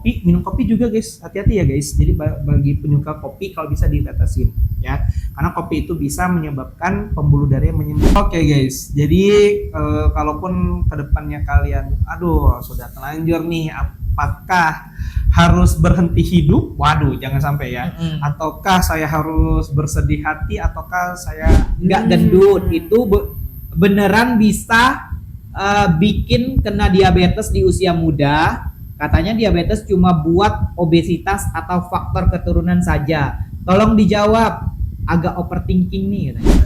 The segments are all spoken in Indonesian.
kopi, minum kopi juga guys, hati-hati ya guys. Jadi bagi penyuka kopi kalau bisa dibatasin ya, karena kopi itu bisa menyebabkan pembuluh darah yang menyempit. Oke guys, jadi kalaupun kedepannya kalian, aduh sudah telanjur nih, apakah harus berhenti hidup? Waduh, jangan sampai ya. Ataukah saya harus bersedih hati? Ataukah saya nggak gendut? Itu beneran bisa bikin kena diabetes di usia muda. Katanya diabetes cuma buat obesitas atau faktor keturunan saja. Tolong dijawab. Agak overthinking nih katanya.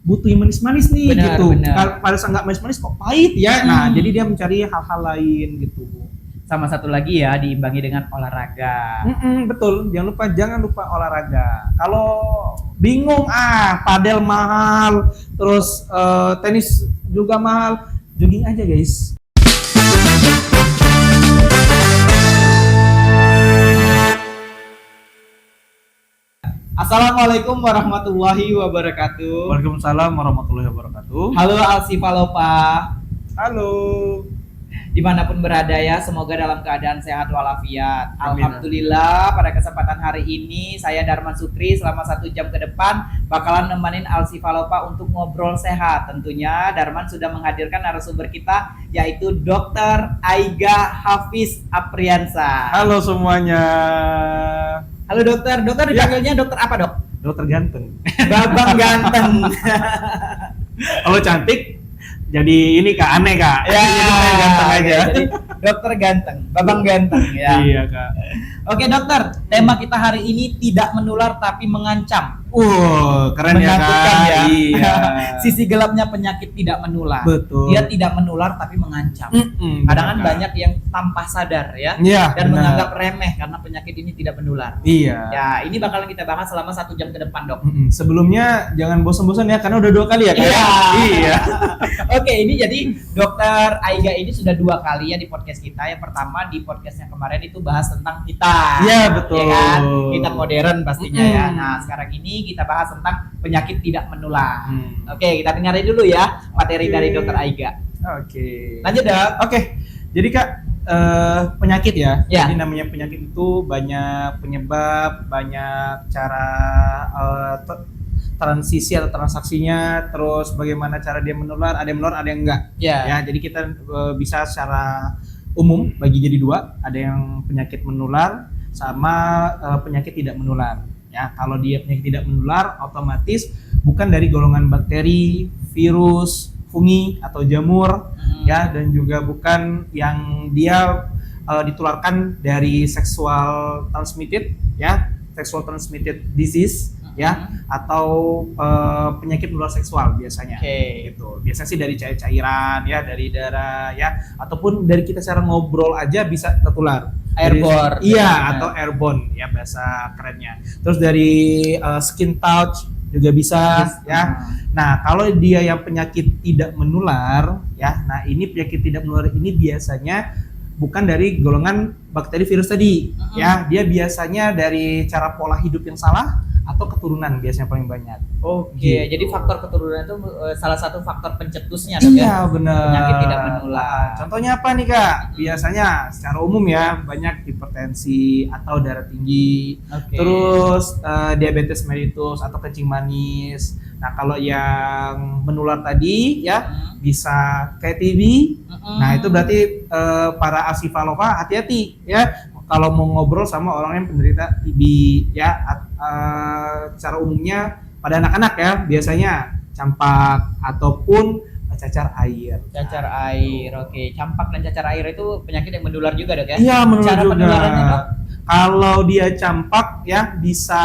Butuh yang manis-manis nih Benar, gitu. benar. Pada saat nggak manis-manis kok pahit ya. Nah, jadi dia mencari hal-hal lain gitu. Sama satu lagi ya, diimbangi dengan olahraga. Betul, jangan lupa olahraga. Kalau bingung, padel mahal, terus tenis juga mahal, jogging aja guys. Assalamualaikum warahmatullahi wabarakatuh. Waalaikumsalam warahmatullahi wabarakatuh. Halo Alsifalopa. Halo. Dimanapun berada ya, semoga dalam keadaan sehat walafiat. Amin. Alhamdulillah, pada kesempatan hari ini saya Darman Sukri selama 1 jam ke depan bakalan nemenin Alsifalopa untuk ngobrol sehat. Tentunya Darman sudah menghadirkan narasumber kita, yaitu Dr. Aiga Hafiz Apriansa. Halo semuanya. Halo dokter, dokter dipanggilnya dokter apa dok? Dokter ganteng. Babang ganteng. Kalau cantik jadi ini kak, aneh kak. Ya, ganteng aja. Jadi dokter ganteng, babang ganteng ya. Iya kak. Oke dokter, tema kita hari ini tidak menular tapi mengancam. Keren ya Menakutkan kak. ya. Iya. Sisi gelapnya penyakit tidak menular. Betul. Dia tidak menular tapi mengancam. Kadang kan banyak yang tanpa sadar ya, Iya, dan benar. menganggap remeh karena penyakit ini tidak menular. Iya. Ya, ini bakalan kita bahas selama 1 jam ke depan dok. Sebelumnya jangan bosan-bosan ya, karena udah 2 kali ya kak. Iya. Iya. Oke, ini jadi dokter Aiga ini sudah 2 kali ya di podcast kita. Yang pertama di podcast yang kemarin itu bahas tentang hitam. Iya, betul. Ya kan? Hitam modern pastinya ya. Mm-mm. Nah, sekarang ini kita bahas tentang penyakit tidak menular. Hmm. Oke, kita dengarin dulu ya materi Oke. dari dokter Aiga. Oke. Lanjut dok. Oke. Jadi kak, penyakit ya. Ya. Jadi namanya penyakit itu banyak penyebab, banyak cara transisi atau transaksinya, terus bagaimana cara dia menular, ada yang menular, ada yang enggak. Ya. Ya, jadi kita bisa secara umum bagi jadi 2, ada yang penyakit menular sama penyakit tidak menular. Ya, kalau dia penyakit tidak menular, otomatis bukan dari golongan bakteri, virus, fungi atau jamur, ya, dan juga bukan yang dia ditularkan dari sexual transmitted, ya, sexual transmitted disease, ya, atau penyakit menular seksual biasanya. Oke. Gitu. Biasanya sih dari cairan ya, dari darah ya, ataupun dari kita cara ngobrol aja bisa tertular. Airborne. Iya, atau airborne ya bahasa kerennya. Terus dari skin touch juga bisa ya. Nah, kalau dia yang penyakit tidak menular ya, nah ini penyakit tidak menular ini biasanya bukan dari golongan bakteri virus tadi ya, dia biasanya dari cara pola hidup yang salah atau keturunan biasanya paling banyak. Oke, Gitu. jadi faktor keturunan itu salah satu faktor pencetusnya dok ya. Iya benar. Penyakit tidak menular. Contohnya apa nih kak? Biasanya secara umum ya banyak hipertensi atau darah tinggi, Oke. terus diabetes mellitus atau kencing manis. Nah kalau yang menular tadi ya bisa kayak TB. Nah itu berarti para Alsifalopa hati-hati ya kalau mau ngobrol sama orang yang penderita TB ya. Secara umumnya pada anak-anak ya biasanya campak ataupun cacar air. Cacar air, oke. Campak dan cacar air itu penyakit yang menular juga dok ya? Iya menular Cara juga. penularannya dok? Kalau dia campak ya bisa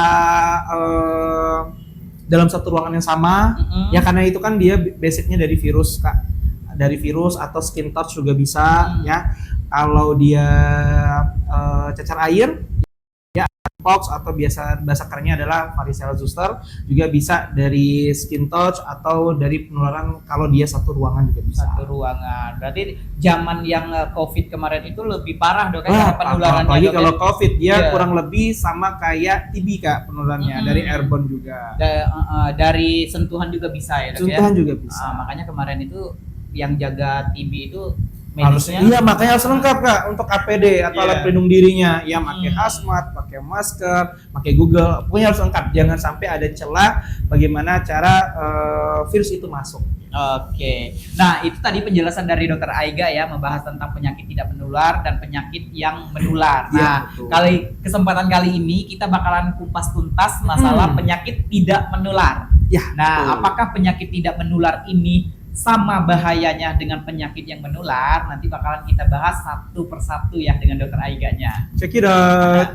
dalam satu ruangan yang sama ya, karena itu kan dia basicnya dari virus kak, dari virus atau skin touch juga bisa ya. Kalau dia cacar air ya, pox atau bahasa kerennya adalah varicella zoster, juga bisa dari skin touch atau dari penularan kalau dia satu ruangan juga bisa. Satu ruangan. Berarti zaman yang COVID kemarin itu lebih parah dok ya Wah, penularannya apalagi dok ya? kalau COVID dia Iya. kurang lebih sama kayak TB kak penularannya, dari airborne juga. Dari sentuhan juga bisa ya dok ya? Sentuhan juga bisa. Makanya kemarin itu yang jaga TB itu medisnya. Iya, makanya harus lengkap Kak untuk APD atau Iya. alat pelindung dirinya. Ya pakai hazmat, pakai masker, pakai Google, pokoknya harus lengkap. Jangan sampai ada celah bagaimana cara virus itu masuk. Oke, nah itu tadi penjelasan dari Dokter Aiga ya, membahas tentang penyakit tidak menular dan penyakit yang menular. Iya, Nah, betul. kesempatan kali ini kita bakalan kupas tuntas masalah penyakit tidak menular. Ya, Nah, betul. apakah penyakit tidak menular ini sama bahayanya dengan penyakit yang menular? Nanti bakalan kita bahas satu persatu ya dengan Dokter Aiganya. Cekidot.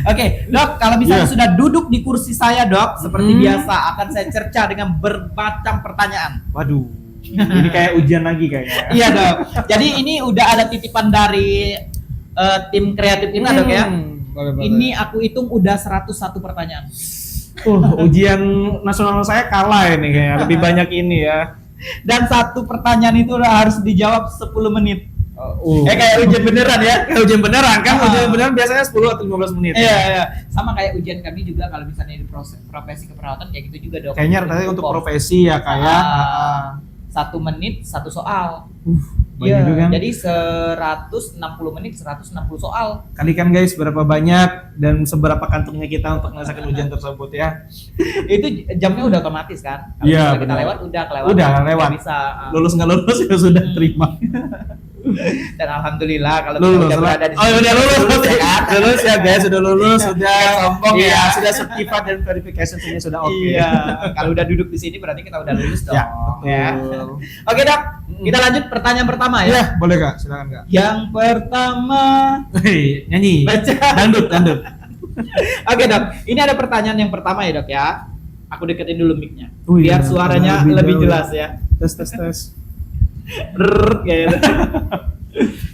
Oke, Dok, kalau misalnya Iya. sudah duduk di kursi saya, Dok, seperti Hmm. biasa akan saya cerca dengan bermacam pertanyaan. Waduh, ini kayak ujian lagi kayaknya. Iya, Dok. Jadi ini udah ada titipan dari tim kreatif ini, Dok ya. Boleh. Ini aku hitung udah 101 pertanyaan. Ujian nasional saya kalah ini kayaknya, lebih banyak ini ya. Dan satu pertanyaan itu harus dijawab 10 menit. Kayak Kayak ujian beneran ya. kayak ujian beneran kan, Ah. ujian beneran biasanya 10 atau 15 menit. Iya. Sama kayak ujian kami juga kalau misalnya di profesi keperawatan kayak gitu juga, Dok. Kayaknya rata-rata untuk profesi ya kayak 1 menit 1 soal. banyak Iya, juga kan. jadi 160 menit 160 soal. Kalikan guys berapa banyak dan seberapa kantungnya kita untuk menyelesaikan ujian tersebut ya. Itu jamnya udah otomatis kan? Kalau Iya, misalnya kita benar. lewat udah kelewat. Udah Nggak lewat. bisa. Lulus nggak lulus ya sudah terima. Dan alhamdulillah kalau Lulus. kita udah berada di Oh ya udah lulus ya kan? Lulus ya guys, sudah lulus, sudah sombong iya, ya. sudah sertifikat dan verification sudah oke. Iya, kalau udah duduk di sini berarti kita udah lulus dong. Ya, Ya. betul. Oke, Dok. Kita lanjut pertanyaan pertama ya. Iya, boleh Kak, silakan Kak. Yang pertama, Hei, nyanyi. baca. Dangdut. Oke, Dok. Ini ada pertanyaan yang pertama ya, Dok ya. Aku deketin dulu mic-nya Wih, biar suaranya lebih lebih jauh. jelas ya. Tes. Rrrr, kayak gitu.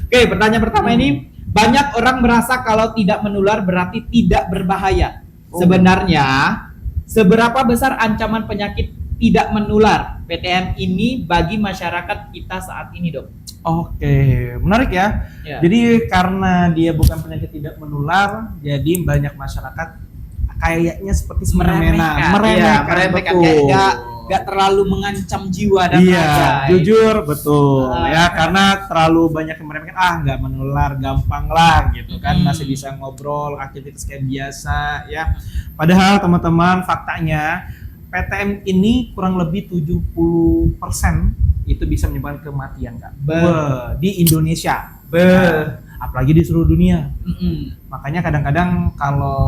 Oke, pertanyaan pertama ini, banyak orang merasa kalau tidak menular berarti tidak berbahaya. Sebenarnya, seberapa besar ancaman penyakit tidak menular PTM ini bagi masyarakat kita saat ini, Dok? Oke, menarik ya. Ya. Jadi karena dia bukan penyakit tidak menular, jadi banyak masyarakat kayaknya seperti Meremehkan, meremehkan, betul. kayak nggak terlalu mengancam jiwa dan Iya, raga. jujur betul Ah. ya, karena terlalu banyak yang meremehkan, nggak menular, gampang lah gitu kan, masih bisa ngobrol, aktivitas kayak biasa ya. Padahal teman-teman, faktanya PTM ini kurang lebih 70% itu bisa menyebabkan kematian Kak. Di Indonesia. Apalagi di seluruh dunia. Mm-mm. Makanya kadang-kadang kalau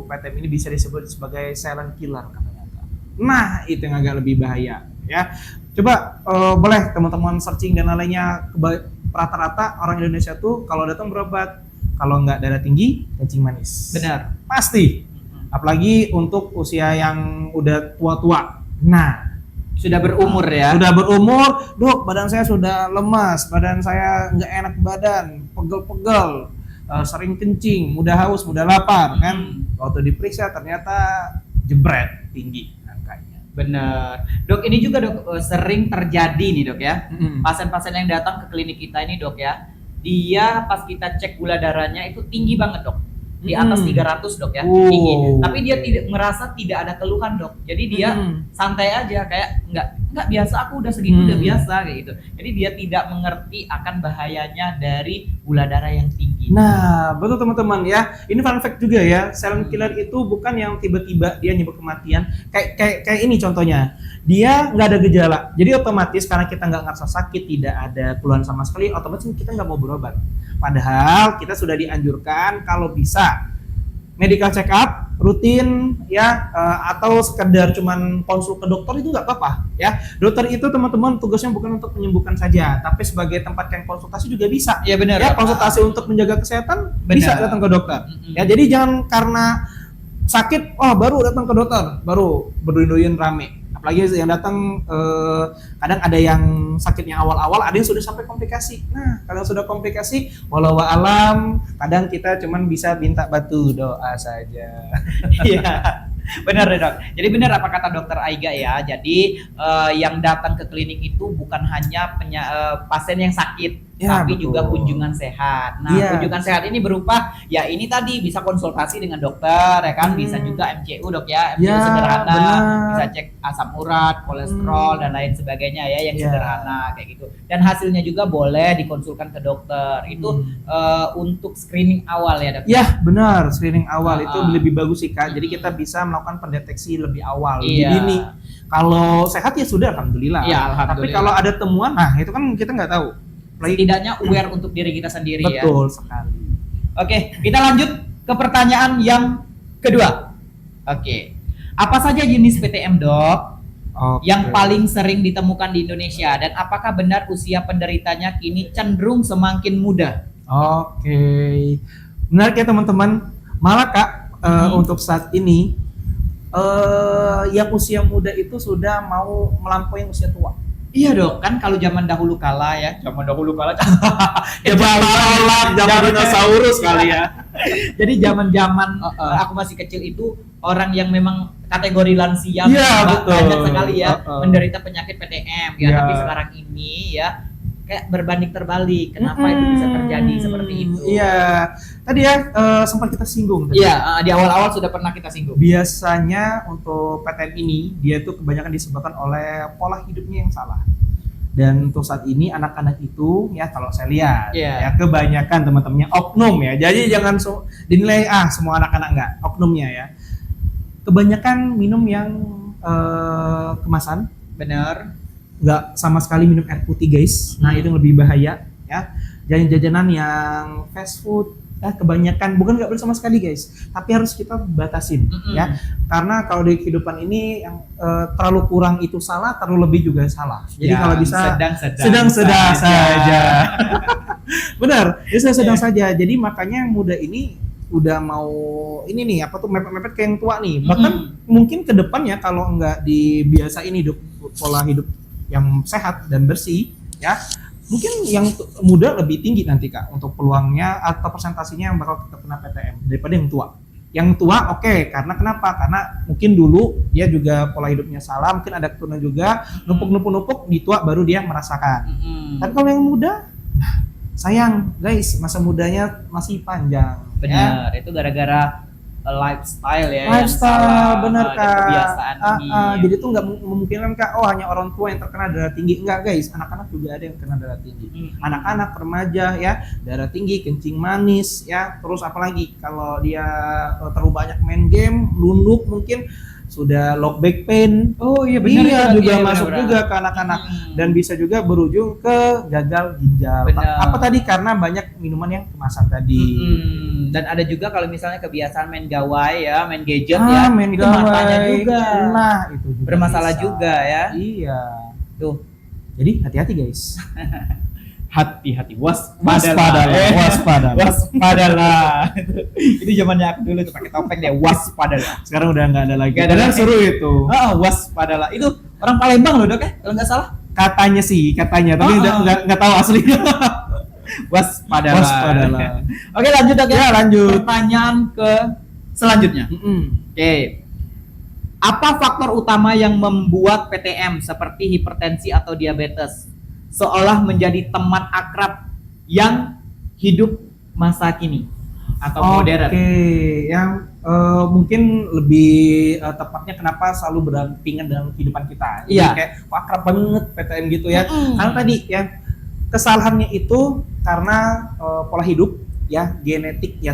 PTM ini bisa disebut sebagai silent killer katanya. Nah, itu yang agak lebih bahaya ya. Coba boleh teman-teman searching dan lainnya, rata-rata orang Indonesia tuh kalau datang berobat, kalau nggak darah tinggi, kencing manis. Benar. Pasti. Apalagi untuk usia yang udah tua-tua. Nah, Sudah berumur ya. sudah berumur, Dok, badan saya sudah lemas, badan saya nggak enak badan, pegel-pegel, sering kencing, mudah haus, mudah lapar kan. Waktu diperiksa ternyata jebret tinggi angkanya. Benar. Dok, ini juga Dok sering terjadi nih, Dok ya. Mm-mm. Pasien-pasien yang datang ke klinik kita ini, Dok ya. Dia pas kita cek gula darahnya itu tinggi banget, Dok. Di atas 300, Dok ya. Oh, Tinggi. Tapi dia oke. tidak merasa tidak ada keluhan, Dok. Jadi dia santai aja, kayak nggak biasa, aku udah segitu udah biasa kayak gitu. Jadi dia tidak mengerti akan bahayanya dari gula darah yang tinggi. Nah, betul teman-teman ya. Ini fun fact juga ya. Silent killer itu bukan yang tiba-tiba dia nyebut kematian. Kayak ini contohnya. Dia nggak ada gejala. Jadi otomatis karena kita nggak ngerasa sakit, tidak ada keluhan sama sekali, otomatis kita nggak mau berobat. Padahal kita sudah dianjurkan kalau bisa medical check up rutin ya, atau sekedar cuman konsul ke dokter itu nggak apa-apa ya. Dokter itu teman-teman tugasnya bukan untuk menyembuhkan saja, tapi sebagai tempat yang konsultasi juga bisa. Iya benar. Ya, Dok. konsultasi untuk menjaga kesehatan Benar. bisa datang ke dokter. Mm-mm. Ya, jadi jangan karena sakit, baru datang ke dokter, baru berduyun-duyun rame. Apalagi yang datang kadang ada yang sakitnya awal-awal, ada yang sudah sampai komplikasi. Nah, kalau sudah komplikasi, walau alam, kadang kita cuman bisa minta batu doa saja. Iya, benar ya, Dok. Jadi benar apa kata Dokter Aiga ya. Jadi yang datang ke klinik itu bukan hanya pasien yang sakit, Ya, tapi betul. juga kunjungan sehat. Nah, Iya. kunjungan sehat ini berupa ya ini tadi bisa konsultasi dengan dokter ya kan, bisa juga MCU dok ya, MCU Ya, sederhana, benar. bisa cek asam urat, kolesterol dan lain sebagainya ya yang Ya. sederhana kayak gitu. Dan hasilnya juga boleh dikonsulkan ke dokter. Itu untuk screening awal ya dok. Ya, benar. Screening awal itu Ah, ah. lebih bagus sih Kak. Jadi kita bisa melakukan pendeteksi lebih awal, lebih Iya. dini. Kalau sehat ya sudah, alhamdulillah. Iya, Tapi alhamdulillah. kalau ada temuan, nah itu kan kita nggak tahu. Setidaknya aware untuk diri kita sendiri ya. Betul sekali. Oke, kita lanjut ke pertanyaan yang kedua. Oke, apa saja jenis PTM dok Oke. yang paling sering ditemukan di Indonesia dan apakah benar usia penderitanya kini cenderung semakin muda? Oke. Menarik ya teman-teman. Malah Kak, untuk saat ini yang usia muda itu sudah mau melampaui yang usia tua. Iya dok, kan kalau zaman dahulu kala ya, zaman dahulu kala. Zaman dinosaurus kali ya. Jadi zaman-zaman aku masih kecil itu orang yang memang kategori lansia Iya, betul. banyak sekali ya menderita penyakit PTM ya. Iya. Tapi sekarang ini ya kayak berbanding terbalik. Kenapa itu bisa terjadi seperti itu? Iya. Tadi ya sempat kita singgung tadi. Iya, di awal-awal sudah pernah kita singgung. Biasanya untuk PTM ini dia tuh kebanyakan disebabkan oleh pola hidupnya yang salah. Dan untuk saat ini anak-anak itu ya kalau saya lihat Iya. ya kebanyakan teman-temannya oknum ya. Jadi jangan dinilai semua anak-anak enggak, oknumnya ya. Kebanyakan minum yang kemasan, Bener. nggak sama sekali minum air putih guys. Nah itu yang lebih bahaya ya. Jajan-jajanan yang fast food ya kebanyakan, bukan nggak boleh sama sekali guys, tapi harus kita batasin ya. Karena kalau di kehidupan ini yang terlalu kurang itu salah, terlalu lebih juga salah. Jadi Ya, kalau bisa sedang-sedang saja. Benar, ya sedang saja. Jadi makanya yang muda ini udah mau ini nih apa tuh mepet-mepet kayak yang tua nih. Bahkan mungkin ke depannya kalau nggak dibiasain hidup pola hidup yang sehat dan bersih ya, mungkin yang muda lebih tinggi nanti Kak untuk peluangnya atau presentasinya yang bakal kita kena PTM daripada yang tua. Yang tua oke, karena kenapa? Karena mungkin dulu dia juga pola hidupnya salah, mungkin ada keturunan juga, numpuk di tua baru dia merasakan. Tapi kalau yang muda, sayang guys, masa mudanya masih panjang. Benar, itu gara-gara lifestyle ya. Lifestyle, bener dan Kak. kebiasaan ini. Jadi tuh nggak memungkinkan Kak, oh hanya orang tua yang terkena darah tinggi. Enggak guys, anak-anak juga ada yang kena darah tinggi. Anak-anak, remaja ya, darah tinggi, kencing manis ya, terus apalagi kalau dia terlalu banyak main game, lunduk mungkin sudah low back pain. Oh iya benar. Iya itu, juga iya, masuk benar-benar. juga ke anak-anak dan bisa juga berujung ke gagal ginjal. Benar. Apa tadi? Karena banyak minuman yang kemasan tadi. Dan ada juga kalau misalnya kebiasaan main gawai ya, main gadget ya, main itu matanya gawai. juga Nah, itu juga bermasalah bisa. juga ya. Iya. Tuh, Jadi hati-hati guys. hati-hati, Waspadalah. waspadalah. Itu zamannya aku dulu tuh pakai topeng deh, waspadalah. Sekarang udah nggak ada lagi. Nggak ada Padahal lagi. seru itu. Waspadalah. Itu orang Palembang loh dok ya, kalau nggak salah. Katanya sih, katanya. Tapi nggak tahu aslinya. Waspadalah. Oke lanjut dok ya. Ya lanjut. Pertanyaan ke selanjutnya. Oke. Apa faktor utama yang membuat PTM seperti hipertensi atau diabetes seolah menjadi teman akrab yang hidup masa kini atau modern? Oke, yang mungkin lebih tepatnya kenapa selalu berdampingan dalam kehidupan kita. Jadi Iya. kayak wah, akrab banget PTM gitu ya. Karena tadi ya kesalahannya itu karena pola hidup ya, genetik ya.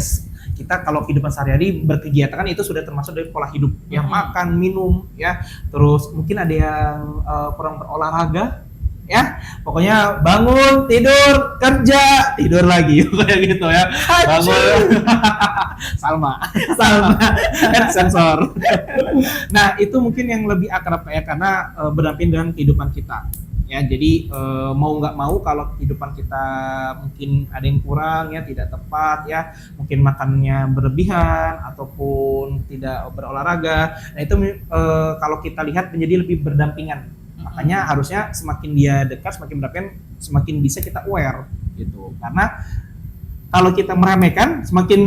Kita kalau kehidupan sehari-hari berkegiatan kan itu sudah termasuk dari pola hidup yang makan, minum ya. Terus mungkin ada yang kurang berolahraga ya. Pokoknya bangun, tidur, kerja, tidur lagi kayak gitu ya. Bangun. Salma sensor. Nah, itu mungkin yang lebih akrab ya karena berdampingan dengan kehidupan kita. Ya, jadi mau nggak mau kalau kehidupan kita mungkin ada yang kurang ya, tidak tepat ya, mungkin makannya berlebihan ataupun tidak berolahraga. Nah itu kalau kita lihat menjadi lebih berdampingan. Makanya harusnya semakin dia dekat, semakin berdampingan, semakin bisa kita aware gitu. Karena kalau kita meremehkan, semakin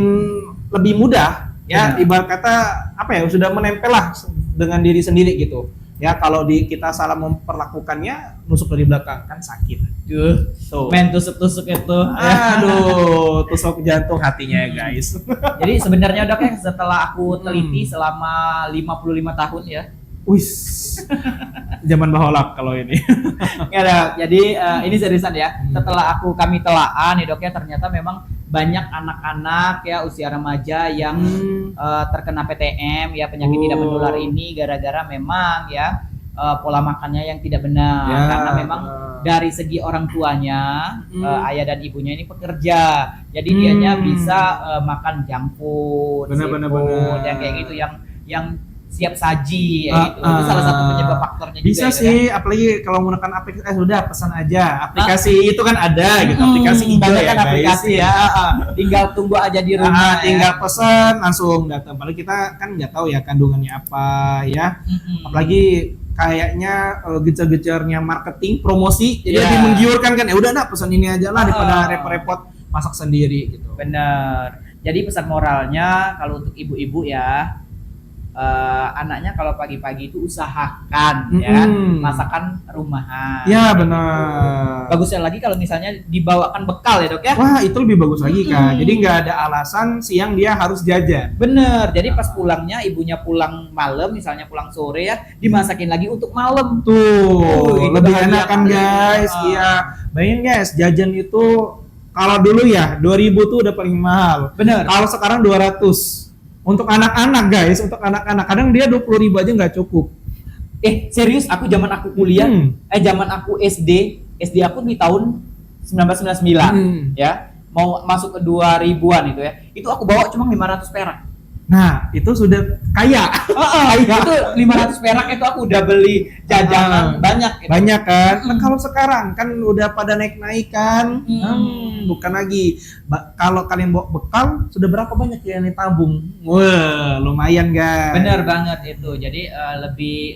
lebih mudah ya. Ibarat kata apa ya, sudah menempel lah dengan diri sendiri gitu. Ya kalau kita salah memperlakukannya, nusuk dari belakang kan sakit. Tuh. main tusuk-tusuk itu. Aduh, tusuk jantung hatinya ya guys. Jadi sebenarnya Dok ya, setelah aku teliti selama 55 tahun ya. Wis, zaman baholak kalau ini. Nggak ada. Jadi ini seriusan ya. Setelah kami telaah nih Dok ya, ternyata memang banyak anak-anak ya usia remaja yang terkena PTM ya, penyakit tidak menular ini gara-gara memang ya pola makannya yang tidak benar, Ya, karena memang dari segi orang tuanya ayah dan ibunya ini pekerja, jadi dianya bisa makan junk food, Benar, seafood, yang kayak gitu, yang siap saji ya gitu. Itu salah satu penyebab faktornya juga. Bisa itu, sih, kan? apalagi kalau menggunakan aplikasi, sudah pesan aja. Aplikasi itu kan ada gitu, aplikasi hijau banyak ya kan guys. aplikasi ya. Tinggal tunggu aja di rumah. Tinggal pesan langsung datang. Padahal kita kan nggak tahu ya kandungannya apa ya. Apalagi kayaknya gecer-gecernya marketing, promosi, jadi lebih menggiurkan kan. Ya udah nak pesan ini aja lah daripada repot-repot masak sendiri gitu. Bener. Jadi pesan moralnya kalau untuk ibu-ibu ya, anaknya kalau pagi-pagi itu usahakan ya masakan rumahan. Ya benar. Bagusnya lagi kalau misalnya dibawakan bekal ya Dok ya. Wah itu lebih bagus lagi Kak. Jadi nggak ada alasan siang dia harus jajan. Bener. Jadi pas pulangnya, ibunya pulang malam, misalnya pulang sore ya, dimasakin lagi untuk malam. Tuh, itu lebih bahagia enak kan kali. guys. Iya. Bayangin guys, jajan itu kalau dulu ya 2000 tuh udah paling mahal. Bener. Kalau sekarang 200. Untuk anak-anak guys, untuk anak-anak kadang dia 20.000 aja nggak cukup. Serius, aku zaman aku kuliah, zaman aku SD aku di tahun 1999 ya, mau masuk ke 2000-an itu ya. Itu aku bawa cuma 500 perak. Nah, itu sudah kaya. Itu 500 perak itu aku udah beli jajanan banyak gitu. Banyak kan? Nah, kalau sekarang kan udah pada naik-naik kan. Bukan lagi. Kalau kalian bawa bekal, sudah berapa banyak yang ditabung? Wah, lumayan guys. Bener banget itu. Jadi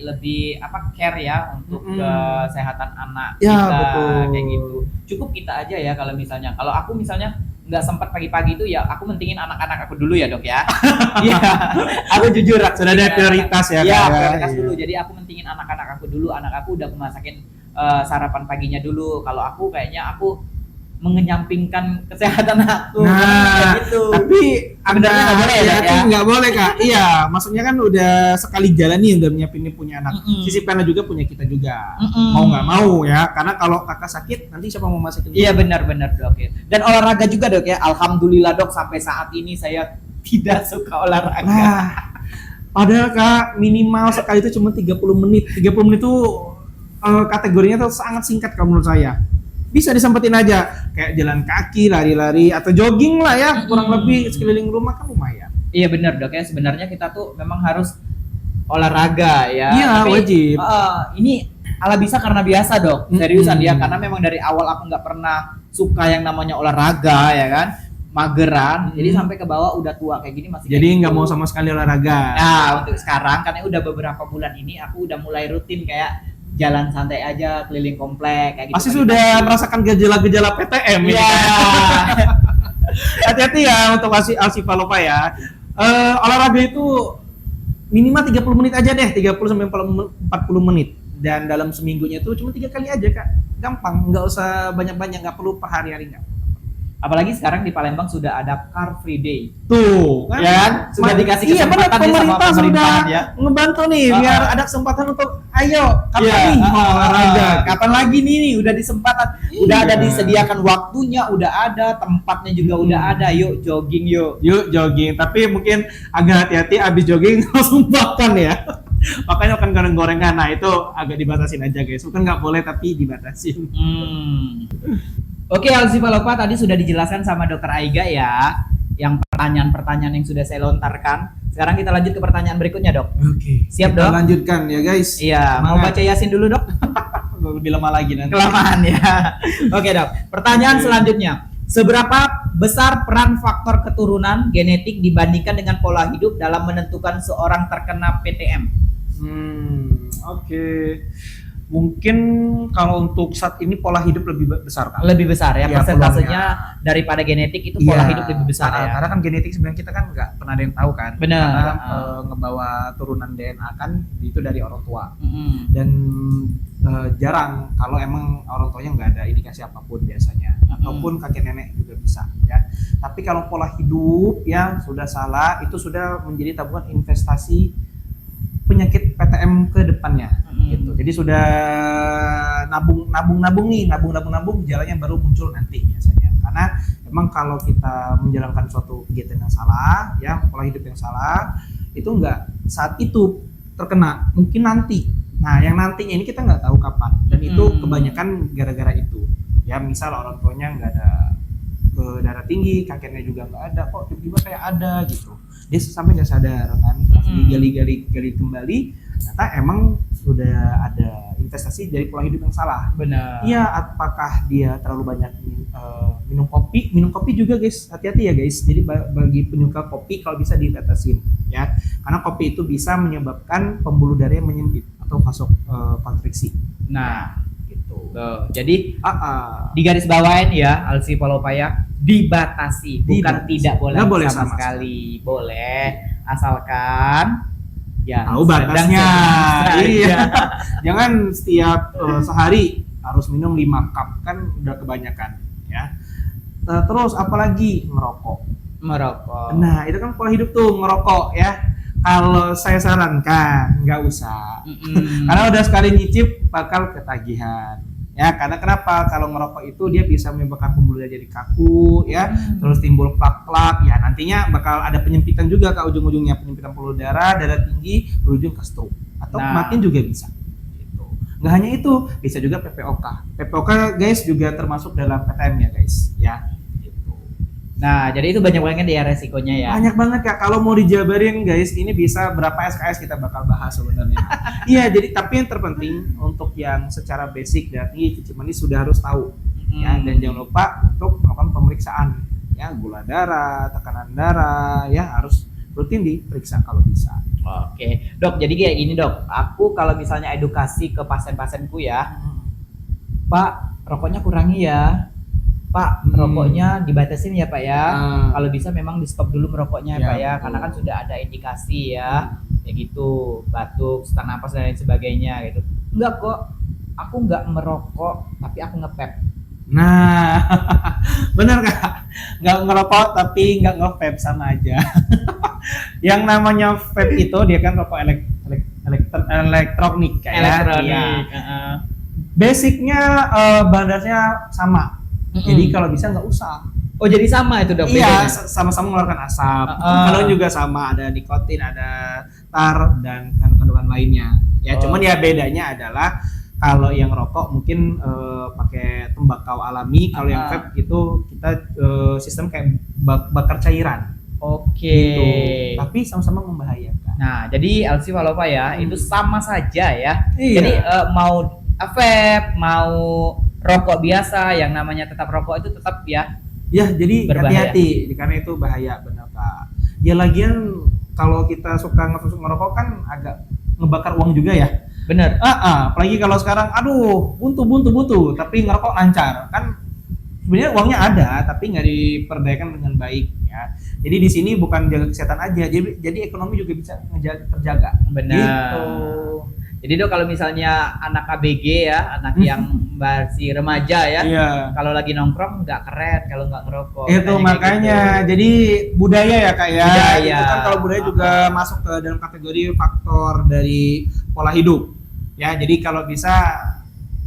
lebih care ya untuk kesehatan anak Ya, kita, betul. kayak gitu. Cukup kita aja ya kalau aku misalnya nggak sempat pagi-pagi itu ya, aku mentingin anak-anak aku dulu ya Dok ya. Iya, aku jujur. Sudah ada prioritas ya. Iya, Kak, prioritas Iya. dulu. Jadi aku mentingin anak-anak aku dulu. Anak aku udah aku masakin sarapan paginya dulu. Kalau aku kayaknya aku mengenyampingkan kesehatan aku. Nah, kayak gitu. tapi Sebenarnya nggak boleh ya, Dok, ya? Nggak boleh Kak. Iya, maksudnya kan udah sekali jalan nih udah nyiapin punya anak. Sisipkan juga punya kita juga. Mau nggak mau ya, karena kalau kakak sakit nanti siapa mau masakin? Iya benar-benar Dok ya. Dan olahraga juga Dok ya. Alhamdulillah Dok, sampai saat ini saya tidak suka olahraga. Nah, padahal Kak minimal sekali itu cuma 30 menit. 30 menit itu kategorinya tuh sangat singkat kalau menurut saya. Bisa disempetin aja kayak jalan kaki, lari-lari atau jogging lah ya, kurang lebih sekeliling rumah kan lumayan. Iya benar Dok ya. Sebenarnya kita tuh memang harus olahraga ya. Iya, Tapi, wajib. Ini ala bisa karena biasa Dok. Seriusan ya, karena memang dari awal aku nggak pernah suka yang namanya olahraga ya kan. Mageran, jadi sampai ke bawah udah tua kayak gini masih. Jadi kayak nggak gitu. mau sama sekali olahraga. Nah untuk sekarang karena udah beberapa bulan ini aku udah mulai rutin kayak jalan santai aja keliling komplek kayak gitu. Pasti sudah merasakan gejala-gejala PTM Iya. ya. Hati-hati ya untuk Alsifa Lopa ya. Olahraga itu minimal 30 menit aja deh, 30 sampai 40 menit. Dan dalam seminggunya itu cuma 3 kali aja Kak. Gampang, nggak usah banyak-banyak, nggak perlu per hari-hari nggak. Apalagi sekarang di Palembang sudah ada Car Free Day. Tuh, kan? Ya kan? Sudah dikasih kesempatan benar, nih sama pemerintah sudah pemerintahan ya. ngebantu nih biar ada kesempatan untuk ayo kapan Iya, nih mau olahraga. kapan lagi nih udah disempatan, udah ada Iya. disediakan waktunya, udah ada tempatnya juga udah ada. Yuk jogging yuk. Yuk jogging, tapi mungkin agak hati-hati abis jogging langsung makan ya. Makanya makan goreng-gorengan, nah itu agak dibatasin aja guys. Bukan nggak boleh tapi dibatasin. Oke, Alsifa Lopa tadi sudah dijelaskan sama Dokter Aiga ya, yang pertanyaan-pertanyaan yang sudah saya lontarkan. Sekarang kita lanjut ke pertanyaan berikutnya Dok. Oke. Siap, Kita Dok? lanjutkan ya guys. Iya, mau Semangat. baca Yasin dulu Dok? Lebih lama lagi nanti. Kelamaan ya. Oke Dok, pertanyaan selanjutnya. Seberapa besar peran faktor keturunan genetik dibandingkan dengan pola hidup dalam menentukan seorang terkena PTM? Oke. Mungkin kalau untuk saat ini pola hidup lebih besar Kak. Lebih besar ya, Iya, persentasenya peluangnya. daripada genetik itu pola Iya, hidup lebih besar ya. karena kan genetik sebenarnya kita kan nggak pernah ada yang tahu kan. Benar. Karena ngebawa turunan DNA kan itu dari orang tua. Mm-mm. Dan jarang kalau emang orang tuanya nggak ada indikasi apapun biasanya, ataupun kakek nenek juga bisa ya. Tapi kalau pola hidup yang sudah salah itu sudah menjadi tabungan investasi penyakit PTM ke depannya gitu. Jadi sudah nabung jalannya baru muncul nanti biasanya. Karena emang kalau kita menjalankan suatu kegiatan yang salah ya, pola hidup yang salah itu enggak saat itu terkena, mungkin nanti. Nah, yang nantinya ini kita nggak tahu kapan, dan itu kebanyakan gara-gara itu. Ya, misal orang tuanya nggak ada darah tinggi, kakeknya juga nggak ada, kok tiba-tiba kayak ada gitu. Dia sampai nggak sadar kan, pas digali kembali, ternyata emang sudah ada investasi dari pola hidup yang salah. Benar. Iya, apakah dia terlalu banyak minum kopi? Minum kopi juga guys, hati-hati ya guys. Jadi bagi penyuka kopi kalau bisa dibatasin ya, karena kopi itu bisa menyebabkan pembuluh darah yang menyempit atau vasokonstriksi. Nah, Gitu. tuh. Jadi di garis bawain ya, Alsi Palopaya dibatasi, bukan Dibatasi. tidak boleh, Nggak boleh sama sama sekali. Boleh, asalkan ya Tahu batasnya. sedang Iya. saja. Jangan setiap sehari harus minum 5 cup, kan udah kebanyakan ya. Terus apalagi merokok. Merokok. Nah, itu kan pola hidup tuh, ngerokok ya. Kalau saya sarankan nggak usah. Karena udah sekali nyicip bakal ketagihan. Ya, karena kenapa? Kalau ngerokok itu dia bisa menyebabkan pembuluh darah jadi kaku ya, terus timbul plak-plak. Ya, nantinya bakal ada penyempitan juga ke ujung-ujungnya, penyempitan pembuluh darah tinggi berujung ke stroke atau kematian juga bisa. Gitu. Nggak hanya itu, bisa juga PPOK. PPOK guys juga termasuk dalam PTM ya guys, ya. Nah, jadi itu banyak banget ya resikonya ya. Banyak banget Kak, kalau mau dijabarin guys, ini bisa berapa SKS kita bakal bahas sebenarnya. Iya, jadi tapi yang terpenting untuk yang secara basic dari cuci mani sudah harus tahu. Ya, dan jangan lupa untuk melakukan pemeriksaan ya, gula darah, tekanan darah ya, harus rutin diperiksa kalau bisa. Oke, Dok, jadi kayak gini Dok, aku kalau misalnya edukasi ke pasien-pasienku ya, Pak, rokoknya kurangi ya. Pak, rokoknya dibatasin ya Pak ya. Kalau bisa memang di stop dulu merokoknya ya, Pak ya, karena kan sudah ada indikasi ya, kayak gitu, batuk, sesak napas dan lain sebagainya gitu. Enggak kok, aku enggak merokok, tapi aku nge-vape. Nah, benar Kak, nggak ngerokok tapi nggak nge-vape, sama aja. Yang namanya vape itu dia kan rokok elektronik kayak Elektronik. Basicnya bahan dasarnya sama. Jadi kalau bisa nggak usah. Oh, jadi sama itu Dok? Iya, bedanya? sama-sama mengeluarkan asap. Kalau juga sama, ada nikotin, ada tar dan kandungan lainnya. Ya, cuman ya bedanya adalah kalau yang rokok mungkin pakai tembakau alami, kalau yang vape itu kita sistem kayak bakar cairan. Oke. Gitu. Tapi sama-sama membahayakan. Nah, jadi Alsi Walopa ya, itu sama saja ya. Iya. Jadi mau vape, mau rokok biasa, yang namanya tetap rokok itu tetap ya. Ya, jadi berbahaya. hati-hati karena itu bahaya, benar Kak. Ya lagian kalau kita suka ngerokok kan agak ngebakar uang juga ya. Bener. Apalagi kalau sekarang aduh buntu, tapi ngerokok lancar. Kan sebenarnya uangnya ada tapi nggak diperdayakan dengan baik ya. Jadi di sini bukan jaga kesehatan aja, jadi ekonomi juga bisa terjaga. Benar. Gitu. Jadi Dok, kalau misalnya anak ABG ya, anak yang masih remaja ya, Iya. kalau lagi nongkrong nggak keren kalau nggak ngerokok. Itu Kayak makanya gitu. jadi budaya ya Kak ya. Budaya. Itu kan kalau budaya juga masuk ke dalam kategori faktor dari pola hidup. Ya, jadi kalau bisa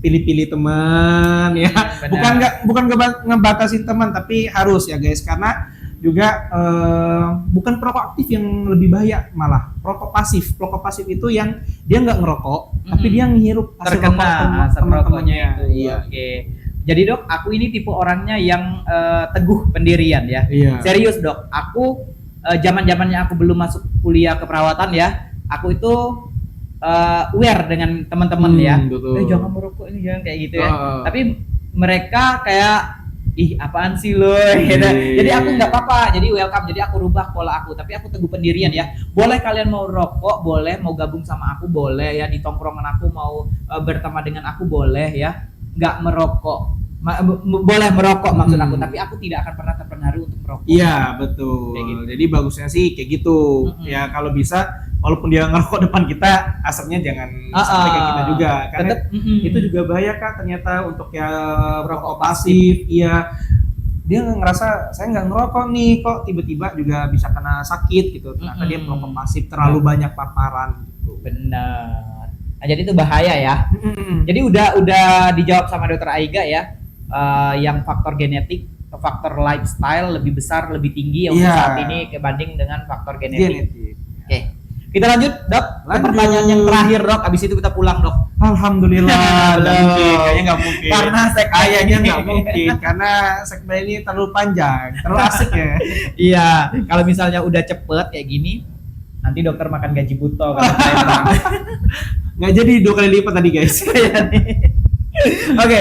pilih-pilih teman ya. Benar. Bukan ngebatasin teman, tapi harus ya guys, karena juga bukan perokok aktif yang lebih bahaya, malah perokok pasif. Perokok pasif itu yang dia nggak ngerokok, tapi dia ngehirup hasil terkena rokok asap rokoknya itu. Iya. Oke. Jadi Dok, aku ini tipe orangnya yang teguh pendirian ya. Iya. Serius Dok, aku zaman-zamannya aku belum masuk kuliah keperawatan ya, aku itu aware dengan teman-teman ya. Betul. Jangan merokok ini, jangan kayak gitu ya. Oh. Tapi mereka kayak ih apaan sih lo gitu. Jadi aku nggak apa-apa, jadi welcome, jadi aku rubah pola aku, tapi aku teguh pendirian ya. Boleh kalian mau rokok, boleh mau gabung sama aku, boleh ya di tongkrongan aku mau berteman dengan aku, boleh ya. Nggak merokok, boleh merokok maksud aku, tapi aku tidak akan pernah terpengaruh untuk merokok. Iya betul. Kayak gitu. Jadi bagusnya sih kayak gitu. Ya kalau bisa, walaupun dia ngerokok depan kita, asapnya jangan sampai ke kita juga. Karena itu juga bahaya Kak ternyata untuk yang rokok pasif. Iya. Dia ngerasa saya nggak ngerokok nih, kok tiba-tiba juga bisa kena sakit gitu. Ternyata dia perokok pasif, terlalu banyak paparan gitu. Benar. Nah, jadi itu bahaya ya. Jadi udah dijawab sama dokter Aiga ya. Yang faktor genetik, faktor lifestyle lebih besar, lebih tinggi ya untuk saat ini kebanding dengan faktor genetik. Oke. Kita lanjut, Dok. Pertanyaan yang terakhir, Dok. Abis itu kita pulang, Dok. Alhamdulillah. Kayaknya nggak mungkin. Karena kayaknya nggak mungkin. Karena segmen ini terlalu panjang, terlalu asik ya. Iya. Kalau misalnya udah cepet kayak gini, nanti dokter makan gaji buto kalau saya bilang. Nggak jadi 2 kali lipat tadi guys. Oke,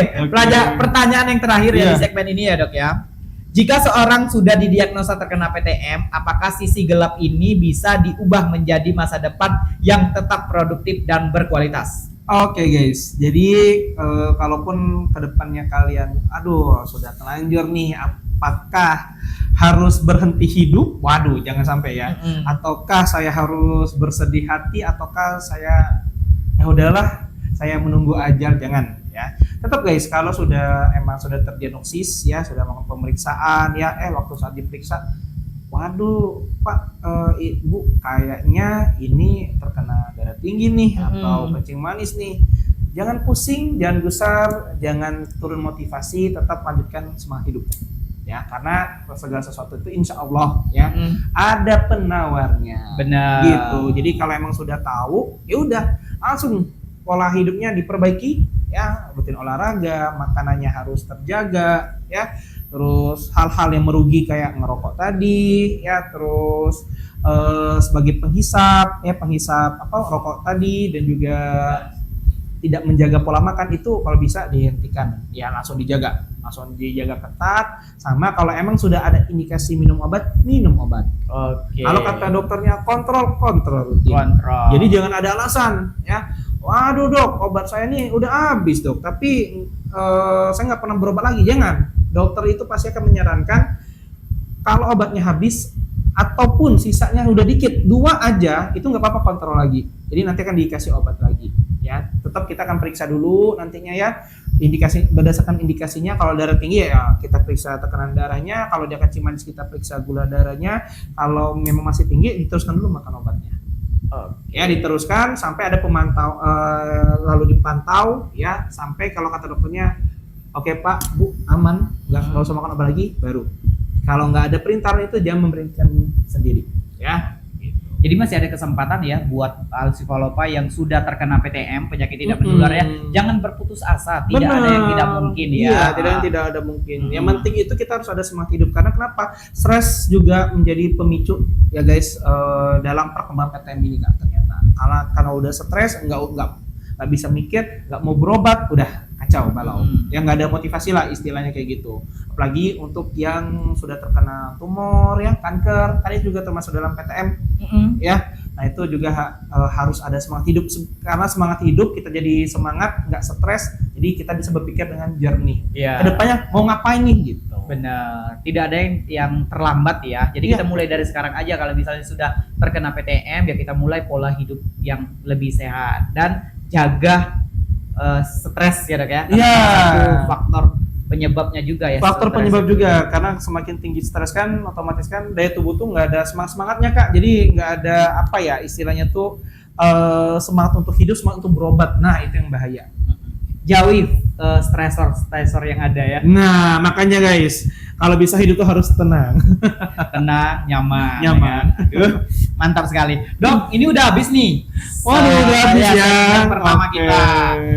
pertanyaan yang terakhir ya di segmen ini ya Dok ya. Jika seorang sudah didiagnosa terkena PTM, apakah sisi gelap ini bisa diubah menjadi masa depan yang tetap produktif dan berkualitas? Oke guys, jadi kalaupun kedepannya kalian, aduh sudah telanjur nih, apakah harus berhenti hidup? Waduh, jangan sampai ya. Ataukah saya harus bersedih hati? Ataukah saya ya udahlah, saya menunggu ajal? Jangan ya. Tetap guys, kalau emang sudah terdiagnosis ya, sudah melakukan pemeriksaan ya, waktu saat diperiksa, waduh Pak, Ibu kayaknya ini terkena darah tinggi nih atau kencing manis nih. Jangan pusing, jangan gusar, jangan turun motivasi, tetap lanjutkan semangat hidup. Ya, karena segala sesuatu itu insya Allah ya ada penawarnya. Benar. Gitu. Jadi kalau emang sudah tahu, ya udah langsung pola hidupnya diperbaiki ya, rutin olahraga, makanannya harus terjaga ya. Terus hal-hal yang merugi kayak ngerokok tadi ya, terus sebagai penghisap rokok tadi, dan juga tidak menjaga pola makan itu kalau bisa dihentikan ya, langsung dijaga ketat. Sama kalau emang sudah ada indikasi minum obat. Oke. Kalau kata dokternya kontrol rutin. Jadi jangan ada alasan ya, waduh Dok, obat saya nih udah habis Dok, tapi saya nggak pernah berobat lagi. Jangan. Dokter itu pasti akan menyarankan kalau obatnya habis ataupun sisanya udah dikit, 2 aja, itu nggak apa-apa, kontrol lagi. Jadi nanti akan dikasih obat lagi ya. Tetap kita akan periksa dulu nantinya ya, berdasarkan indikasinya. Kalau darah tinggi ya kita periksa tekanan darahnya, kalau dia kencing manis kita periksa gula darahnya, kalau memang masih tinggi diteruskan dulu makan obatnya. Ya diteruskan sampai ada pemantau, lalu dipantau ya, sampai kalau kata dokternya oke Pak, Bu, aman, nggak usah makan obat lagi, baru. Kalau nggak ada perintah itu jangan memberikan sendiri ya. Jadi masih ada kesempatan ya buat Alsifalopa yang sudah terkena PTM, penyakit tidak menular ya. Jangan berputus asa, tidak ada yang tidak mungkin ya. Iya, tidak ada mungkin. Yang penting itu kita harus ada semangat hidup, karena kenapa? Stres juga menjadi pemicu ya guys, dalam perkembangan PTM ini kan ternyata. Karena udah stres, nggak bisa mikir, nggak mau berobat, udah kacau balau. Yang nggak ada motivasi lah istilahnya kayak gitu. Apalagi untuk yang sudah terkena tumor ya, kanker, tadi juga termasuk dalam PTM ya. Nah itu juga harus ada semangat hidup, karena semangat hidup kita jadi semangat, nggak stres, jadi kita bisa berpikir dengan jernih. Kedepannya mau ngapain nih gitu. Benar, tidak ada yang terlambat ya. Jadi kita mulai dari sekarang aja. Kalau misalnya sudah terkena PTM ya, kita mulai pola hidup yang lebih sehat dan jaga stres ya Dok ya. Satu faktor penyebabnya juga ya. Faktor penyebab juga, karena semakin tinggi stres kan otomatis kan daya tubuh tuh nggak ada semangatnya Kak. Jadi nggak ada apa ya istilahnya tuh, semangat untuk hidup, semangat untuk berobat. Nah itu yang bahaya. Jauhi stresor yang ada ya. Nah makanya guys, kalau bisa hidup tuh harus tenang. Tenang, nyaman. Ya. Mantap sekali. Dok, ini udah habis nih. Udah habis ya. Segmen pertama kita.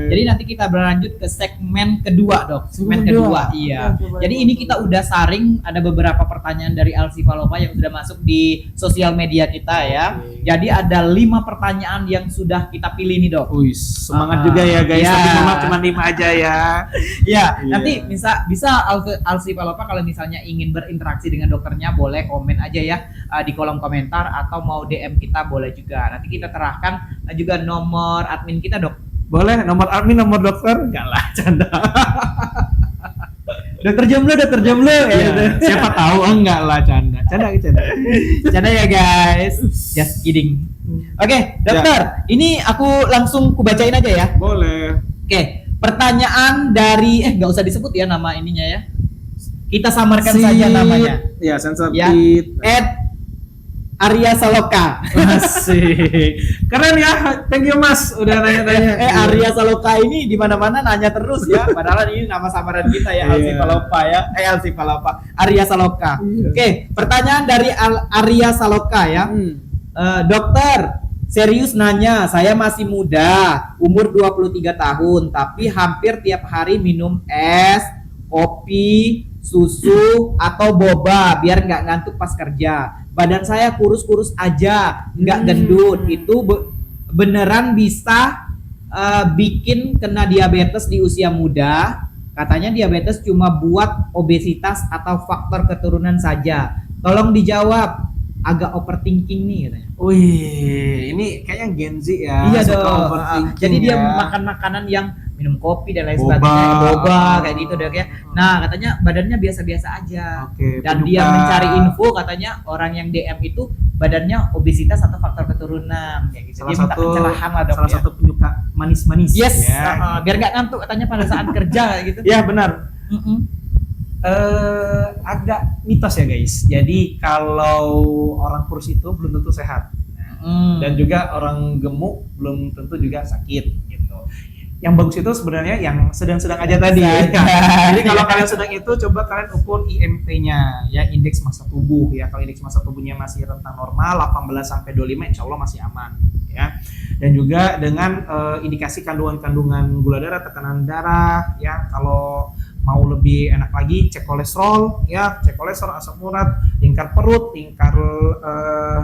Jadi nanti kita berlanjut ke segmen kedua, Dok. Segmen kedua. Iya. Jadi ini kita udah saring, ada beberapa pertanyaan dari Alsifalopa yang sudah masuk di sosial media kita ya. Jadi ada 5 pertanyaan yang sudah kita pilih nih, Dok. Semangat juga ya guys. Tapi cuma 5 aja ya. Ya, Iya. nanti bisa Alsi Palopa kalau misalnya ingin berinteraksi dengan dokternya boleh komen aja ya di kolom komentar atau mau DM kita boleh juga. Nanti kita terahkan juga nomor admin kita, Dok. Boleh, nomor admin, nomor dokter? Enggak lah, canda. Dokter jomblo Ya, siapa tahu, enggak lah, canda. Canda ya guys. Just kidding. Oke, dokter. Ini aku langsung kubacain aja ya. Boleh. Oke, pertanyaan dari nggak usah disebut ya nama ininya ya. Kita samarkan saja namanya. Ya, sensor Ya. tit. Arya Saloka. Asik. Keren ya. Thank you Mas udah nanya-nanya. Arya Saloka ini di mana-mana nanya terus ya. Padahal ini nama samaran kita ya, Alsi Iya. Palopa ya. Alsi Palopa. Arya Saloka. Iya. Oke, pertanyaan dari Arya Saloka ya. Dokter, serius nanya, saya masih muda, umur 23 tahun, tapi hampir tiap hari minum es, kopi, susu, atau boba biar nggak ngantuk pas kerja. Badan saya kurus-kurus aja, nggak gendut. Itu beneran bisa bikin kena diabetes di usia muda. Katanya diabetes cuma buat obesitas atau faktor keturunan saja. Tolong dijawab. Agak overthinking nih katanya. Wih, ini kayaknya Gen Z ya. Iya suka dong. overthinking Jadi dia ya. makan makanan yang minum kopi dan lain Boba. sebagainya, boba kayak gitu dok ya. Nah katanya badannya biasa-biasa aja. Oke, Dan dia mencari info katanya orang yang DM itu badannya obesitas atau faktor keturunan kayak gitu. Dia minta pencerahan lah dok salah ya. satu penyuka manis-manis. Yes, ya. biar nggak ngantuk katanya pada saat kerja kayak gitu. Ya benar. Mm-mm. Agak mitos ya guys. Jadi kalau orang kurus itu belum tentu sehat. Dan juga orang gemuk belum tentu juga sakit gitu. Yang bagus itu sebenarnya yang sedang-sedang aja tadi. Jadi kalau kalian sedang itu coba kalian ukur IMT-nya ya, indeks massa tubuh ya. Kalau indeks massa tubuhnya masih rentang normal 18 sampai 25 insya Allah masih aman ya. Dan juga dengan indikasi kandungan-kandungan gula darah, tekanan darah ya. Kalau mau lebih enak lagi cek kolesterol ya, cek kolesterol, asam urat, lingkar perut, lingkar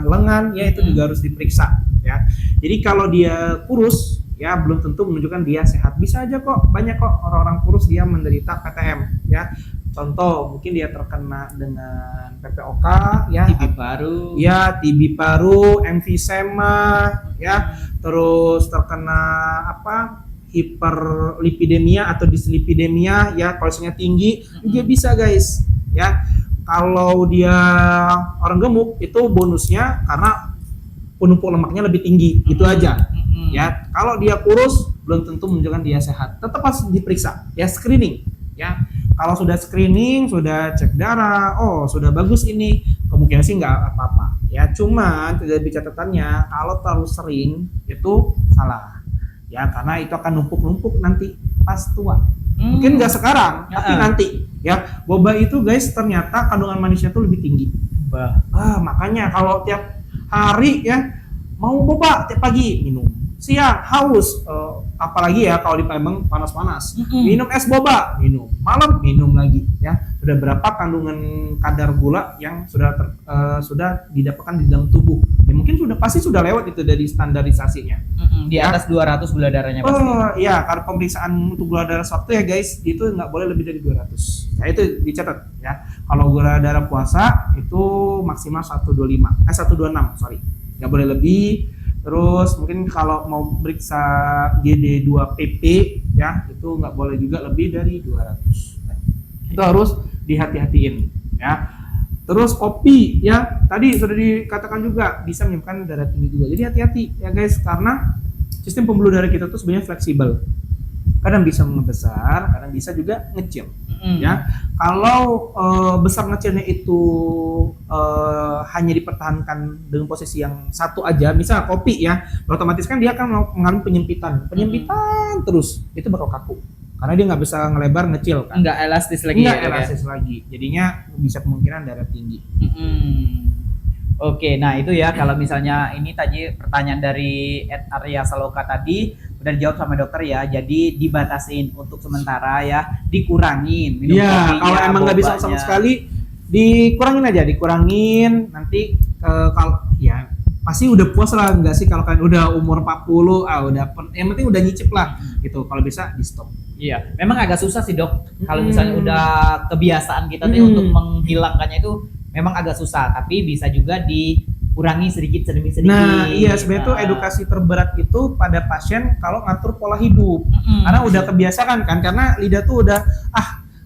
lengan ya, itu juga harus diperiksa ya. Jadi kalau dia kurus ya belum tentu menunjukkan dia sehat. Bisa aja kok, banyak kok orang-orang kurus dia menderita PTM ya. Contoh mungkin dia terkena dengan PPOK ya, TB paru. ya TB paru, emfisema ya, terus terkena apa? Hiperlipidemia atau dislipidemia ya, kolesterolnya tinggi juga bisa guys ya. Kalau dia orang gemuk itu bonusnya karena penumpuk lemaknya lebih tinggi, itu aja ya. Kalau dia kurus belum tentu menunjukkan dia sehat, tetap harus diperiksa ya, screening ya. Kalau sudah screening, sudah cek darah, oh sudah bagus ini, kemungkinan sih nggak apa-apa ya. Cuman tidak lebih catatannya kalau terlalu sering itu salah ya, karena itu akan numpuk-numpuk nanti pas tua. Mungkin nggak sekarang, tapi nanti ya. Boba itu guys ternyata kandungan manisnya tuh lebih tinggi. Makanya kalau tiap hari ya mau boba tiap pagi minum, siang haus, apalagi ya kalau di Palembang panas-panas, minum es boba, minum malam minum lagi ya. Sudah berapa kandungan kadar gula yang sudah didapatkan di dalam tubuh ya, mungkin pasti sudah lewat itu dari standarisasinya. Di atas 200 gula darahnya pasti. Ya, karena pemeriksaan untuk gula darah sewaktu ya guys, itu nggak boleh lebih dari 200. Nah itu dicatat ya. Kalau gula darah puasa itu maksimal 126 sorry, nggak boleh lebih. Terus mungkin kalau mau periksa GD2PP ya, itu nggak boleh juga lebih dari 200. Itu harus dihati-hatiin ya. Terus kopi ya, tadi sudah dikatakan juga bisa menyebabkan darah tinggi juga. Jadi hati-hati ya guys, karena sistem pembuluh darah kita tuh sebenarnya fleksibel. Kadang bisa membesar, kadang bisa juga ngecil. Ya, kalau besar ngecilnya itu hanya dipertahankan dengan posisi yang satu aja, misal kopi ya, otomatis kan dia akan mengalami penyempitan terus, itu bakal kaku. Karena dia nggak bisa ngelebar, ngecil kan. Nggak elastis lagi. Nggak elastis lagi. Jadinya bisa kemungkinan darah tinggi. Oke, nah itu ya kalau misalnya ini tadi pertanyaan dari Arya Saloka tadi udah dijawab sama dokter ya. Jadi dibatasin untuk sementara ya, dikurangin minum kopinya. Kalau emang nggak bisa sama sekali, dikurangin aja, dikurangin. Nanti kalau ya pasti udah puas lah, nggak sih kalau kalian udah umur 40, yang penting udah nyicip lah gitu. Kalau bisa di stop Iya, memang agak susah sih dok. Kalau misalnya udah kebiasaan kita nih untuk menghilangkannya itu memang agak susah, tapi bisa juga dikurangi sedikit demi sedikit. Nah, iya sebenarnya tuh edukasi terberat itu pada pasien kalau ngatur pola hidup. Karena udah kebiasaan kan, karena lidah tuh udah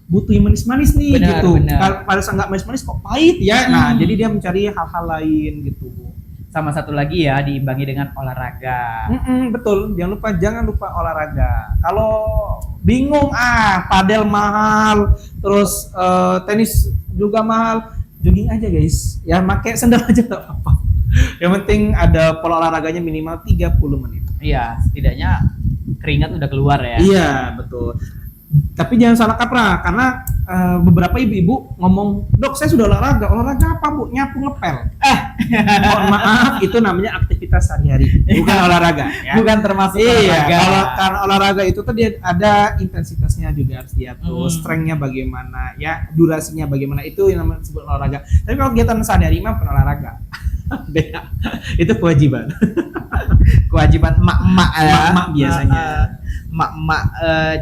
butuh yang manis-manis nih Benar, gitu. benar. Kalau pada saat nggak manis-manis kok pahit ya. Nah, jadi dia mencari hal-hal lain gitu. Sama satu lagi ya, diimbangi dengan olahraga. Betul, jangan lupa olahraga. Kalau bingung padel mahal, terus tenis juga mahal, jogging aja guys. Ya pakai sendal aja tak apa. Yang penting ada pola olahraganya minimal 30 menit. Iya, setidaknya keringat udah keluar ya. Iya, betul. Tapi jangan salah kaprah, karena beberapa ibu-ibu ngomong, dok saya sudah olahraga apa bu? Nyapu ngepel. Mohon maaf, itu namanya aktivitas sehari-hari, bukan olahraga. Ya. Bukan termasuk Iya, olahraga. kalau karena olahraga itu tuh dia ada intensitasnya juga harus diatur, strength-nya bagaimana, ya durasinya bagaimana, itu yang namanya disebut olahraga. Tapi kalau kegiatan sehari-hari mah bukan olahraga. Beda. Itu kewajiban. Kewajiban emak-emak ya. Emak-emak biasanya. Emak-emak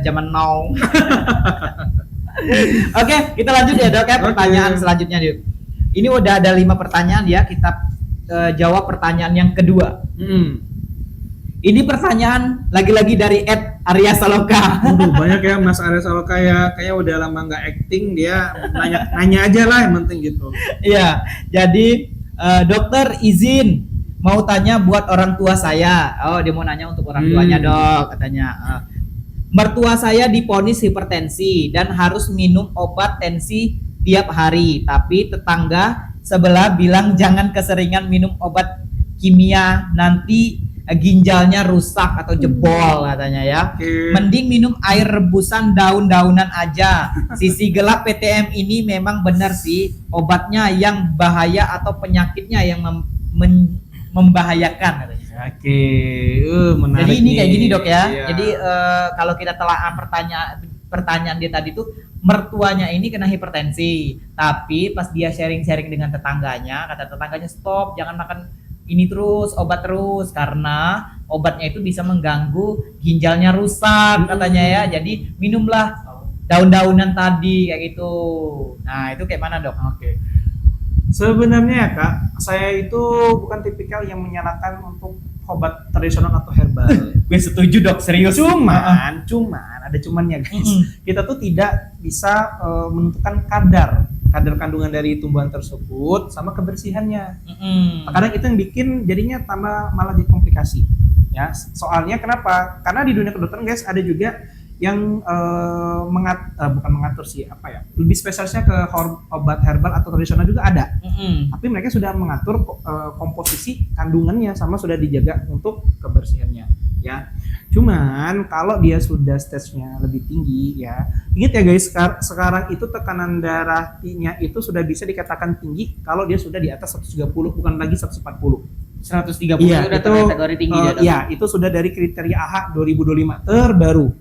zaman now. Oke, kita lanjut ya dok ya, pertanyaan selanjutnya dok. Ini udah ada 5 pertanyaan ya, kita jawab pertanyaan yang kedua. Ini pertanyaan lagi-lagi dari Arya Saloka. Banyak ya Mas Arya Saloka ya, kayaknya udah lama nggak acting, dia nanya aja lah yang penting gitu. Iya, jadi dokter izin mau tanya buat orang tua saya. Oh, dia mau nanya untuk orang tuanya dok, katanya. Mertua saya divonis hipertensi dan harus minum obat tensi tiap hari. Tapi tetangga sebelah bilang jangan keseringan minum obat kimia, nanti ginjalnya rusak atau jebol katanya ya. Mending minum air rebusan daun-daunan aja. Sisi gelap PTM ini memang benar sih, obatnya yang bahaya atau penyakitnya yang membahayakan katanya. Oke, menarik. Jadi ini kayak gini dok ya. Iya. Jadi kalau kita telah pertanyaan dia tadi tuh, mertuanya ini kena hipertensi, tapi pas dia sharing-sharing dengan tetangganya, kata tetangganya stop, jangan makan ini terus, obat terus, karena obatnya itu bisa mengganggu ginjalnya rusak katanya ya. Jadi minumlah daun-daunan tadi kayak gitu. Nah itu kayak mana dok? Oke. Sebenarnya ya kak, saya itu bukan tipikal yang menyalahkan untuk obat tradisional atau herbal. Gue setuju dok, serius. Cuman ada cumannya guys. Kita tuh tidak bisa menentukan kadar kandungan dari tumbuhan tersebut sama kebersihannya. Kadang itu yang bikin jadinya tambah malah jadi komplikasi. Ya, soalnya kenapa? Karena di dunia kedokteran guys ada juga yang bukan mengatur sih, lebih spesialisnya ke obat herbal atau tradisional juga ada. Tapi mereka sudah mengatur komposisi kandungannya sama sudah dijaga untuk kebersihannya ya. Cuman kalau dia sudah stage-nya lebih tinggi ya, ingat ya guys, sekarang itu tekanan darahnya itu sudah bisa dikatakan tinggi kalau dia sudah di atas 130, bukan lagi 140. 130 iya, udah itu kategori tinggi ya, iya, itu sudah dari kriteria AHA 2025 terbaru.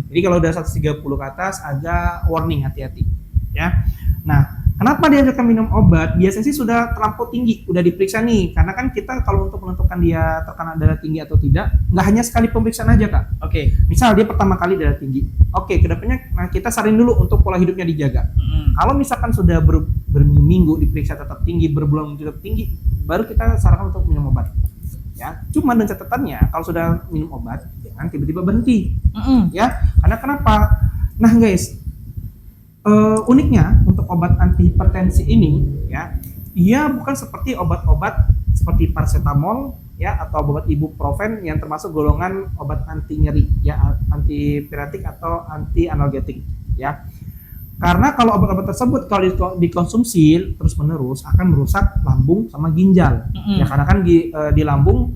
Jadi kalau udah 130 ke atas agak warning, hati-hati ya. Nah, kenapa diajarkan minum obat? Biasanya sih sudah terlampau tinggi, udah diperiksa nih. Karena kan kita kalau untuk menentukan dia tekanan darah tinggi atau tidak, nggak hanya sekali pemeriksaan aja kak. Oke. Misal dia pertama kali darah tinggi, oke, kedepannya kita sarin dulu untuk pola hidupnya dijaga. Kalau misalkan sudah berminggu diperiksa tetap tinggi, berbulan tetap tinggi, baru kita sarankan untuk minum obat. Ya, cuma dan catatannya kalau sudah minum obat jangan tiba-tiba berhenti. Ya, karena kenapa? Nah guys, uniknya untuk obat anti hipertensi ini ya, dia bukan seperti obat-obat seperti paracetamol ya atau obat ibuprofen yang termasuk golongan obat anti nyeri ya, antipiretik atau anti analgetik ya. Karena kalau obat-obat tersebut kalau dikonsumsi terus-menerus akan merusak lambung sama ginjal. Ya karena kan di lambung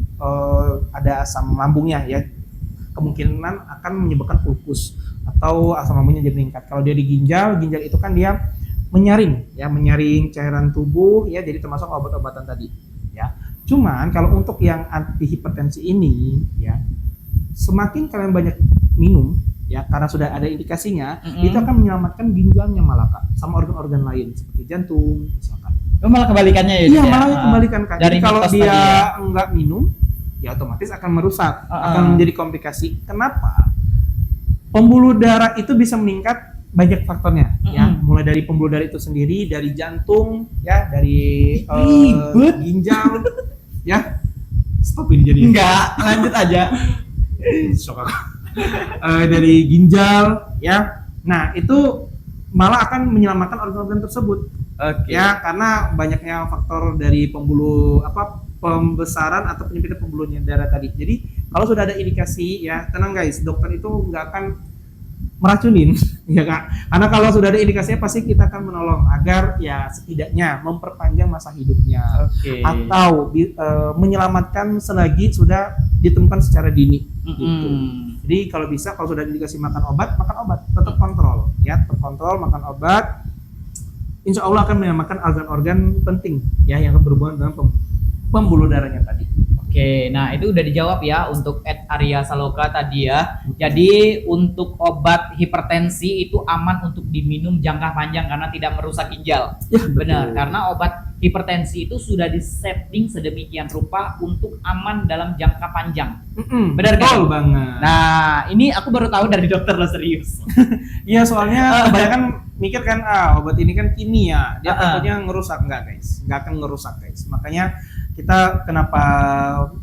ada asam lambungnya ya. Kemungkinan akan menyebabkan ulkus atau asam lambungnya jadi meningkat. Kalau dia di ginjal itu kan dia menyaring cairan tubuh ya, jadi termasuk obat-obatan tadi ya. Cuman kalau untuk yang anti hipertensi ini ya, semakin kalian banyak minum ya, karena sudah ada indikasinya, itu akan menyelamatkan ginjalnya malah kak, sama organ-organ lain seperti jantung misalkan. Malah kebalikannya ya? Iya, malah kebalikan kak. Jadi kalau dia ya? enggak minum, ya otomatis akan merusak, akan menjadi komplikasi. Kenapa? Pembuluh darah itu bisa meningkat banyak faktornya, ya. Mm-mm. Mulai dari pembuluh darah itu sendiri, dari jantung, ya, dari Ribet. ginjal, ya. Stop ini jadi. Enggak, lanjut aja. Shock aku. Dari ginjal, ya. Nah, itu malah akan menyelamatkan organ-organ tersebut. Oke. Ya, karena banyaknya faktor dari pembesaran atau penyempitan pembuluh darah tadi. Jadi kalau sudah ada indikasi, ya tenang guys, dokter itu nggak akan meracunin, ya kak. Karena kalau sudah ada indikasinya pasti kita akan menolong agar ya setidaknya memperpanjang masa hidupnya Oke. atau menyelamatkan selagi sudah ditemukan secara dini. Gitu. Jadi kalau bisa, kalau sudah indikasi makan obat, tetap kontrol, ya, terkontrol makan obat. Insya Allah akan menyelamatkan organ-organ penting, ya, yang berhubungan dengan pembuluh darahnya tadi. Oke, nah itu udah dijawab ya untuk Arya Saloka tadi ya. Jadi untuk obat hipertensi itu aman untuk diminum jangka panjang karena tidak merusak ginjal. Ya, Benar, betul. karena obat hipertensi itu sudah disetting sedemikian rupa untuk aman dalam jangka panjang. Benar kan? Betul banget. Nah, ini aku baru tahu dari dokter lo, serius. Iya, soalnya kebanyakan mikir kan, obat ini kan kimia, dia takutnya ngerusak. Enggak guys, nggak akan ngerusak guys. Makanya kita kenapa,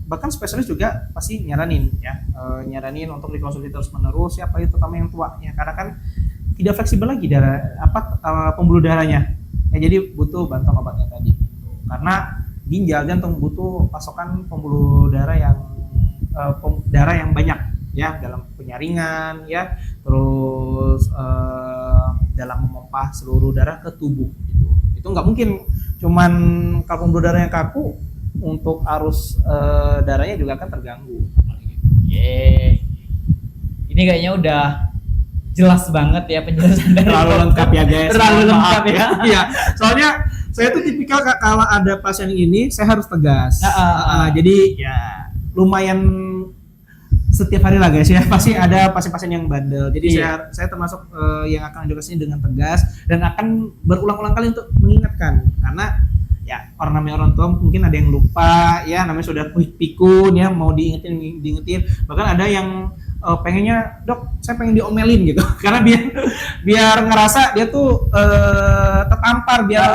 bahkan spesialis juga pasti nyaranin ya, nyaranin untuk dikonsumsi terus menerus ya, apalagi terutama yang tua ya, karena kan tidak fleksibel lagi darah pembuluh darahnya ya, jadi butuh bantuan obatnya tadi karena ginjal jantung butuh pasokan pembuluh darah yang banyak ya, dalam penyaringan ya, terus dalam memompa seluruh darah ke tubuh gitu. Itu nggak mungkin cuman kalau pembuluh darahnya kaku, untuk arus darahnya juga akan terganggu. Ini kayaknya udah jelas banget ya penjelasan dari Terlalu dokter. lengkap ya guys. Terlalu Maaf. lengkap ya. Iya, soalnya saya tuh tipikal kalau ada pasien ini saya harus tegas. Jadi ya lumayan setiap hari lah guys ya, pasti ada pasien-pasien yang bandel. Jadi saya termasuk yang akan edukasinya dengan tegas dan akan berulang-ulang kali untuk mengingatkan, karena ya namanya orang tua mungkin ada yang lupa ya, namanya sudah pikun ya, mau diingetin. Bahkan ada yang pengennya, dok saya pengen diomelin gitu karena biar ngerasa dia tuh tertampar, biar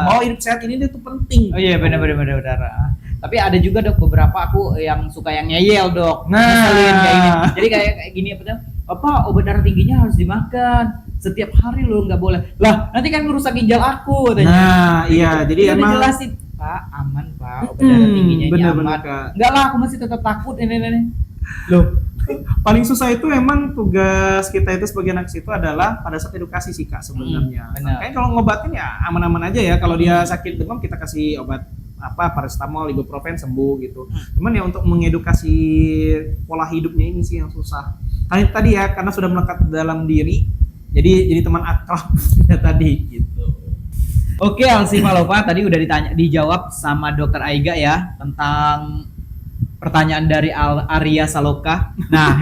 bahwa hidup sehat ini dia tuh penting. Oh iya, benar. Tapi ada juga dok beberapa aku yang suka yang ngeyel dok. Nah, ngeselin kayak gini. Jadi kayak gini apa obat darah tingginya harus dimakan setiap hari, lo nggak boleh lah, nanti kan merusak ginjal aku katanya. Nah iya, jadi udah emang jelasin, Pak, aman Pak, obat darah tingginya ini aman. Kak. Enggak lah, aku masih tetap takut ini. Loh, paling susah itu emang tugas kita itu sebagai anak itu adalah pada saat edukasi sih kak sebenarnya. Benar. Kayak kalau ngobatin ya aman-aman aja ya. Kalau dia sakit demam kita kasih obat paracetamol, ibuprofen, sembuh gitu. Cuman ya untuk mengedukasi pola hidupnya ini sih yang susah. Tadi ya, karena sudah melekat dalam diri, jadi teman akrab tadi gitu. Oke, Alsi Malopa tadi udah dijawab sama Dokter Aiga ya tentang pertanyaan dari Arya Saloka. Nah,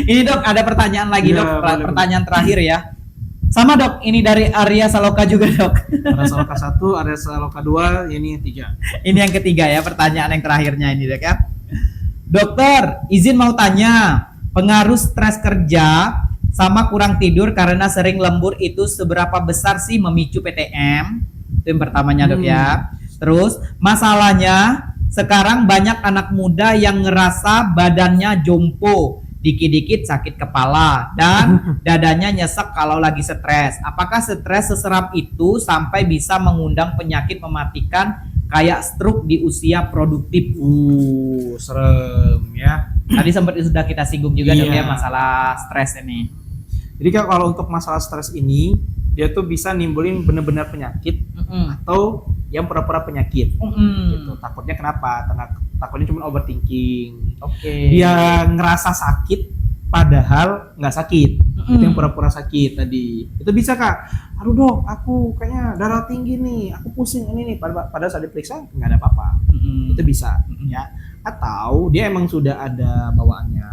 ini Dok, ada pertanyaan lagi Ya, Dok, boleh. pertanyaan terakhir ya. Sama Dok, ini dari Arya Saloka juga Dok. Ada Saloka 1, ada Saloka 2, ini yang 3. Ini yang ketiga ya, pertanyaan yang terakhirnya ini Dok ya. Dokter, izin mau tanya, pengaruh stres kerja sama kurang tidur karena sering lembur itu seberapa besar sih memicu PTM? Itu yang pertamanya Dok ya. Terus masalahnya sekarang banyak anak muda yang ngerasa badannya jompo, dikit-dikit sakit kepala dan dadanya nyesek kalau lagi stres. Apakah stres seseram itu sampai bisa mengundang penyakit mematikan kayak stroke di usia produktif? Serem ya. Tadi sempat sudah kita singgung juga Dok Iya. ya masalah stres ini. Jadi kalau untuk masalah stres ini, dia tuh bisa nimbulin benar-benar penyakit atau yang pura-pura penyakit. Gitu. Takutnya kenapa? Takutnya cuma overthinking. Oke. Dia ngerasa sakit padahal nggak sakit. Itu yang pura-pura sakit tadi. Itu bisa kak. Aduh dok, aku kayaknya darah tinggi nih, aku pusing ini nih. Padahal saat diperiksa nggak ada apa-apa. Itu bisa ya. Atau dia emang sudah ada bawaannya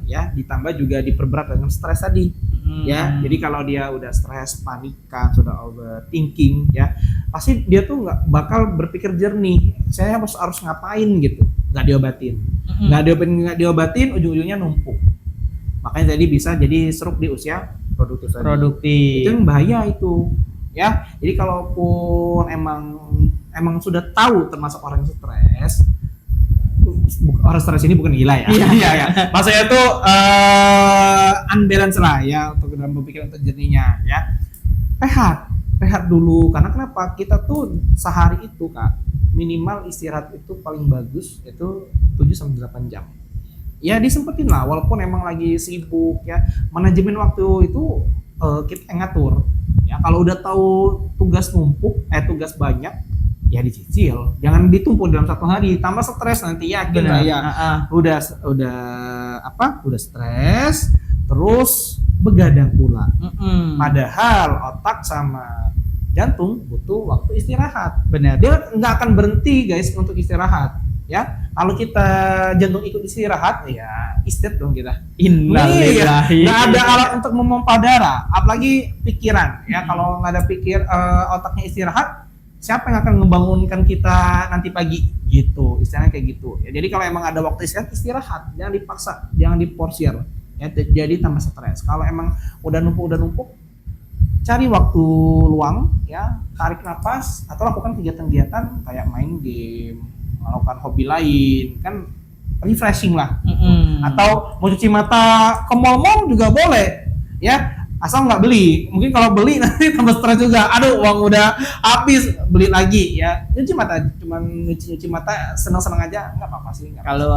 ya, ditambah juga diperberat dengan stres tadi. Ya, jadi kalau dia udah stres, panikan, sudah overthinking ya, pasti dia tuh nggak bakal berpikir jernih. Saya harus ngapain gitu, nggak diobatin, nggak diobatin, ujung-ujungnya numpuk. Makanya tadi bisa jadi stroke di usia produktif tadi. Produktif. Itu yang bahaya itu. Ya, jadi kalaupun emang sudah tahu termasuk orang yang stres, orang stres ini bukan gila ya. Iya ya. Maksudnya itu unbalance lah ya untuk dalam berpikir untuk jernihnya ya. Rehat dulu, karena kenapa? Kita tuh sehari itu Kak, minimal istirahat itu paling bagus itu 7 sampai 8 jam. Ya disempetin lah, walaupun emang lagi sibuk ya. Manajemen waktu itu kita yang ngatur. Ya kalau udah tahu tugas tugas banyak, ya dicicil, jangan ditumpuk dalam satu hari, tambah stres nanti, yakin lah ya. Udah stres, terus begadang pula. Padahal otak sama jantung butuh waktu istirahat. Benar. Dia nggak akan berhenti guys untuk istirahat. Ya, kalau kita jantung ikut istirahat, ya istirahat dong kita. Innalillahi. Nggak ada alat untuk memompa darah, apalagi pikiran. Ya, kalau nggak ada otaknya istirahat, siapa yang akan membangunkan kita nanti pagi? Gitu, istilahnya kayak gitu. Ya, jadi kalau emang ada waktu istirahat, jangan dipaksa, jangan diporsir. Ya, jadi tambah stres. Kalau emang udah numpuk, cari waktu luang, ya, tarik nafas atau lakukan kegiatan-kegiatan kayak main game, melakukan hobi lain, kan refreshing lah. Atau mau cuci mata ke mall juga boleh, ya, asal nggak beli. Mungkin kalau beli nanti tambah stres juga. Aduh, uang udah habis, beli lagi ya. Cuci mata, cuman nyuci mata senang-senang aja, nggak apa-apa sih. Kalau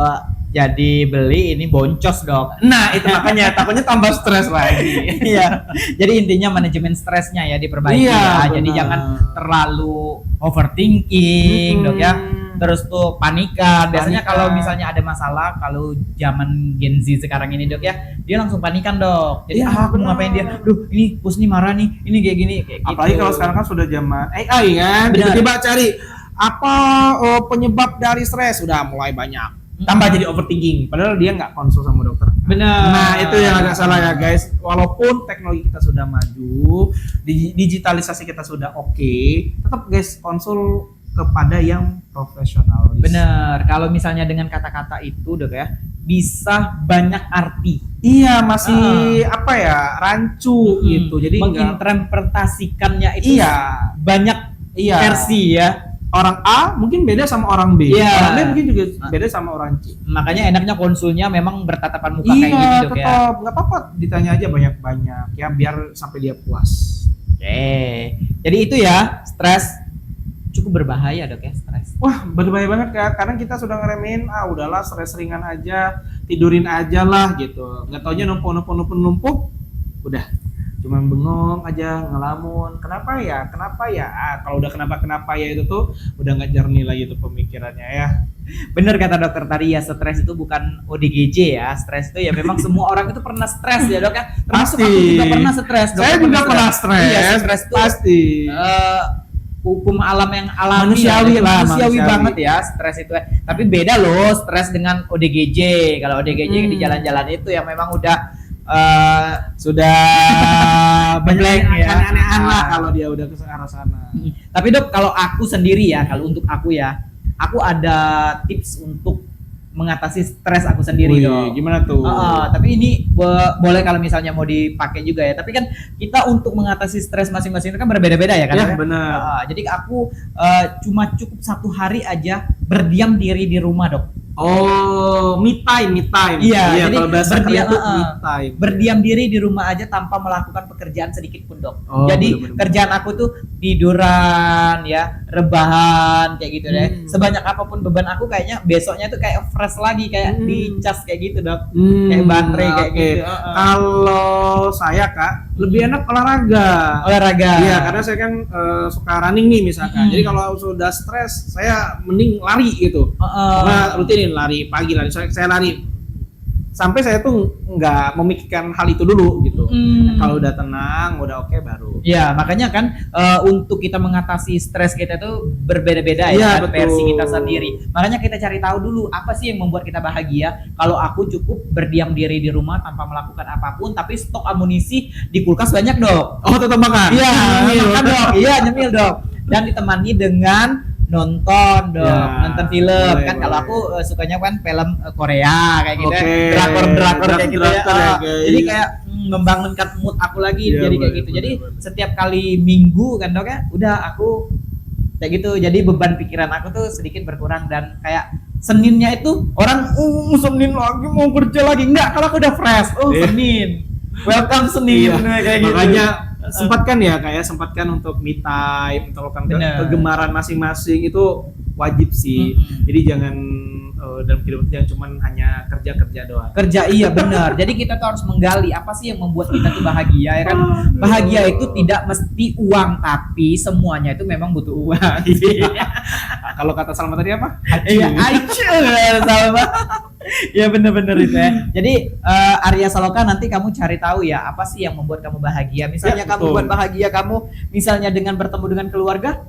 jadi beli ini boncos dok. Nah itu makanya takutnya tambah stres lagi. Iya. Jadi intinya manajemen stresnya ya diperbaiki Iya, ya. Jadi jangan terlalu overthinking dok ya. Terus tuh panikan. Biasanya kalau misalnya ada masalah, kalau zaman Gen Z sekarang ini dok ya, dia langsung panikan dok. Jadi aku mau ngapain dia? Duh ini bos nih marah nih, ini kayak gini. Apalagi gitu. kalau sekarang kan sudah zaman AI kan, tiba-tiba cari apa penyebab dari stres, sudah mulai banyak. Tambah jadi overthinking, padahal dia nggak konsul sama dokter. Benar. Nah itu yang agak salah ya guys. Walaupun teknologi kita sudah maju, digitalisasi kita sudah oke, tetap guys konsul kepada yang profesional. Bener. Kalau misalnya dengan kata-kata itu dok ya, bisa banyak arti. Iya masih rancu gitu. Jadi menginterpretasikannya itu banyak versi ya. Orang A mungkin beda sama orang B, orang B mungkin juga beda sama orang C. Makanya enaknya konsulnya memang bertatapan muka kayak gini dok ya. Tetap nggak apa-apa, ditanya aja banyak-banyak ya biar sampai dia puas. Oke, jadi itu ya stres cukup berbahaya dok ya stres. Wah berbahaya banget Kak, karena kita sudah ngeremehin, udahlah stres ringan aja, tidurin aja lah gitu. Nggak taunya numpuk, udah cuman bengong aja, ngelamun. Kenapa ya? Kalau udah kenapa ya itu tuh udah nggak jernih lagi tuh pemikirannya ya. Bener kata dokter tadi ya, stres itu bukan ODGJ ya. Stres itu ya memang semua orang itu pernah stres ya dok ya. Termasuk aku juga pernah stres. Saya juga pernah stres. Iya, stres itu pasti. Hukum alam yang alami manusiawi banget ya stres itu. Tapi beda loh stres dengan ODGJ. Kalau ODGJ di jalan-jalan itu yang memang udah sudah banyak ya. aneh-aneh lah kalau dia udah ke arah sana. Tapi dok, kalau aku sendiri ya, kalau untuk aku ya, aku ada tips untuk mengatasi stres aku sendiri dok. Gimana tuh? Tapi ini boleh kalau misalnya mau dipakai juga ya. Tapi kan kita untuk mengatasi stres masing-masing itu kan berbeda-beda ya kan? Ya benar. Jadi aku cuma cukup 1 hari aja berdiam diri di rumah dok. Oh, me time. Iya, jadi kalau bahasa kerja tuh me time. Berdiam diri di rumah aja tanpa melakukan pekerjaan sedikit pun dok. Jadi bener-bener. kerjaan aku tuh tiduran ya, rebahan kayak gitu deh. Sebanyak apapun beban aku kayaknya besoknya tuh kayak fresh lagi, kayak dicas kayak gitu dok. Kayak baterai kayak gitu. Kalau saya Kak, lebih enak olahraga. Iya, karena saya kan suka running nih misalkan. Jadi kalau sudah stres, saya mending lari gitu. Karena rutinin lari pagi, saya lari sampai saya tuh nggak memikirkan hal itu dulu gitu. Kalau udah tenang, udah oke baru. Ya makanya kan untuk kita mengatasi stres kita tuh berbeda-beda ya kan, versi kita sendiri. Makanya kita cari tahu dulu apa sih yang membuat kita bahagia. Kalau aku cukup berdiam diri di rumah tanpa melakukan apapun, tapi stok amunisi di kulkas banyak dok. Oh tetap makan? Iya makan dok. Iya nyemil dok. Dan ditemani dengan nonton dong, Ya, nonton film boleh, kan. Kalau boleh. aku sukanya kan film Korea kayak gitu, Oke, drakor kayak gitu ya. drakor ya, Ah, guys. jadi kayak membangunkan mood aku lagi, Iya, jadi kayak boleh, gitu. boleh, Jadi boleh. setiap kali minggu kan dok ya, udah aku kayak gitu. Jadi beban pikiran aku tuh sedikit berkurang dan kayak Seninnya itu orang Senin lagi mau kerja lagi. Enggak, kalau aku udah fresh. Iya. Senin. Welcome Senin kayak gitu. Makanya sempatkan untuk me time, untuk melakukan Bener. kegemaran masing-masing itu wajib sih. Jadi jangan dalam kehidupan jangan cuma hanya kerja doang. Kerja iya benar. Jadi kita tuh harus menggali apa sih yang membuat kita tuh bahagia ya kan. Bahagia itu tidak mesti uang, tapi semuanya itu memang butuh uang. Kalau kata Salma tadi apa? Iya, aicu sama. Ya benar-benar itu ya. Jadi Arya Saloka nanti kamu cari tahu ya apa sih yang membuat kamu bahagia. Misalnya Ya, kamu betul. buat bahagia kamu misalnya dengan bertemu dengan keluarga,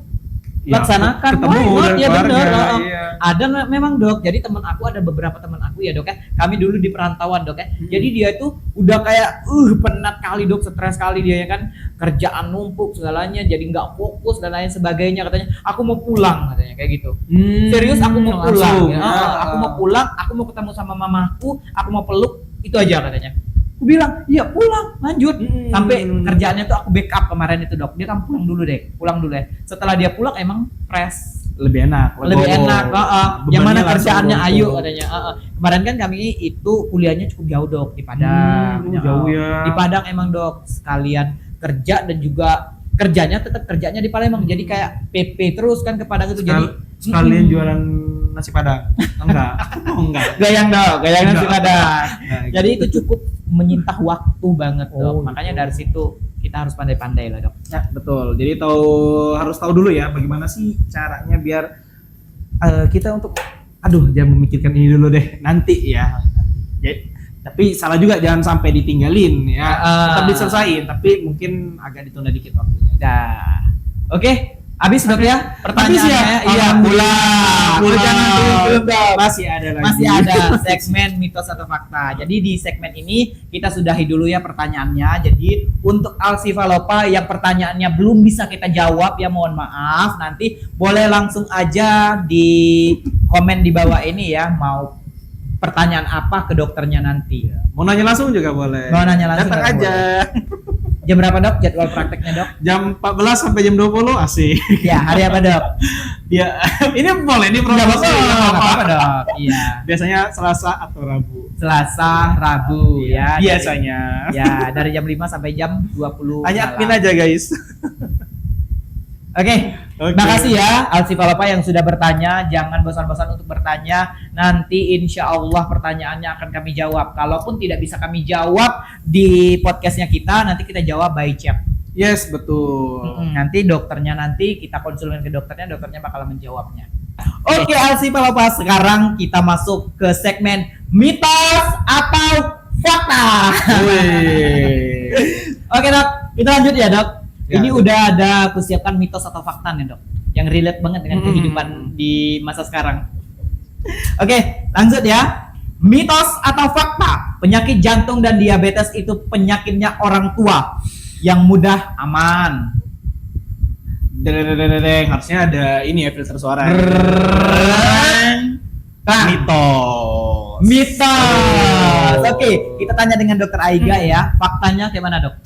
Ya, laksanakan. ketemu Why not? dengan Ya keluarga, benar. iya. Ada memang dok. Jadi teman aku ada beberapa teman aku ya dok ya. Kami dulu di perantauan dok ya. Jadi dia itu udah kayak penat kali dok, stres kali dia ya kan. Kerjaan numpuk segalanya, jadi nggak fokus dan lain sebagainya katanya. Aku mau pulang katanya kayak gitu. Serius aku mau pulang. Langsung. Ya. Aku mau pulang. Aku mau ketemu sama mamaku. Aku mau peluk. Itu aja katanya. Aku bilang, iya pulang, lanjut. Sampai kerjaannya tuh aku backup kemarin itu dok. Dia kan pulang dulu deh, Setelah dia pulang emang fresh, lebih enak. lebih enak. Yang mana Bebannya kerjaannya langsung ayo numpuk. katanya. Kemarin kan kami itu kuliahnya cukup jauh dok di Padang. Jauh ya. Di Padang emang dok sekalian kerja dan juga kerjanya tetap kerjanya di Palembang. Jadi kayak PP terus kan ke Padang itu. Jadi Sekalian jualan nasi padang. Enggak. Enggak. gayang dok, gayang nasi Enggak. Padang. Nah, Jadi itu cukup menyita waktu banget dok. Oh, Makanya gitu. dari situ kita harus pandai-pandai lah dok. Ya, betul. Jadi harus tahu dulu ya bagaimana sih caranya biar kita untuk jangan memikirkan ini dulu deh nanti ya. Jadi, tapi salah juga jangan sampai ditinggalin ya. Tetap diselesain tapi mungkin agak ditunda dikit waktunya. Dah. Oke, habis dok ya Habis pertanyaannya. ya? Iya, Alhamdulillah. Oh, jangan belum dok. Masih ada lagi. Masih ada segmen mitos atau fakta. Jadi di segmen ini kita sudahi dulu ya pertanyaannya. Jadi untuk Alsifalopa yang pertanyaannya belum bisa kita jawab ya mohon maaf. Nanti boleh langsung aja di komen di bawah ini ya mau pertanyaan apa ke dokternya nanti. Mau nanya langsung juga boleh. Mau nanya langsung Datang juga aja. Jam berapa dok jadwal prakteknya dok? Jam 14 sampai jam 20 asik. Ya hari apa dok? Ya, ini boleh ini Nggak promosi. apa-apa, nggak nggak apa-apa. apa-apa dok. Iya. Biasanya Selasa atau Rabu. Selasa, Rabu ya. Biasanya. Ya dari jam 5 sampai jam 20. Hanya admin malam. aja guys. Oke, Oke. makasih ya Alsifalopa yang sudah bertanya. Jangan bosan-bosan untuk bertanya. Nanti insya Allah pertanyaannya akan kami jawab. Kalaupun tidak bisa kami jawab di podcastnya kita, nanti kita jawab by chat. Yes, betul. Nanti dokternya nanti kita konsulkan ke dokternya bakal menjawabnya. Oke Alsifalopa, sekarang kita masuk ke segmen mitos atau fakta. Wih. Oke dok, kita lanjut ya dok. Ya, Ini Dok. udah ada aku siapkan mitos atau fakta nih dok, yang relate banget dengan kehidupan di masa sekarang. Oke, lanjut ya. Mitos atau fakta, penyakit jantung dan diabetes itu penyakitnya orang tua yang mudah aman. Deng, harusnya ada ini ya filter suara. Nah, Mitos. mitos. Oke, kita tanya dengan dokter Aiga ya. Faktanya gimana dok?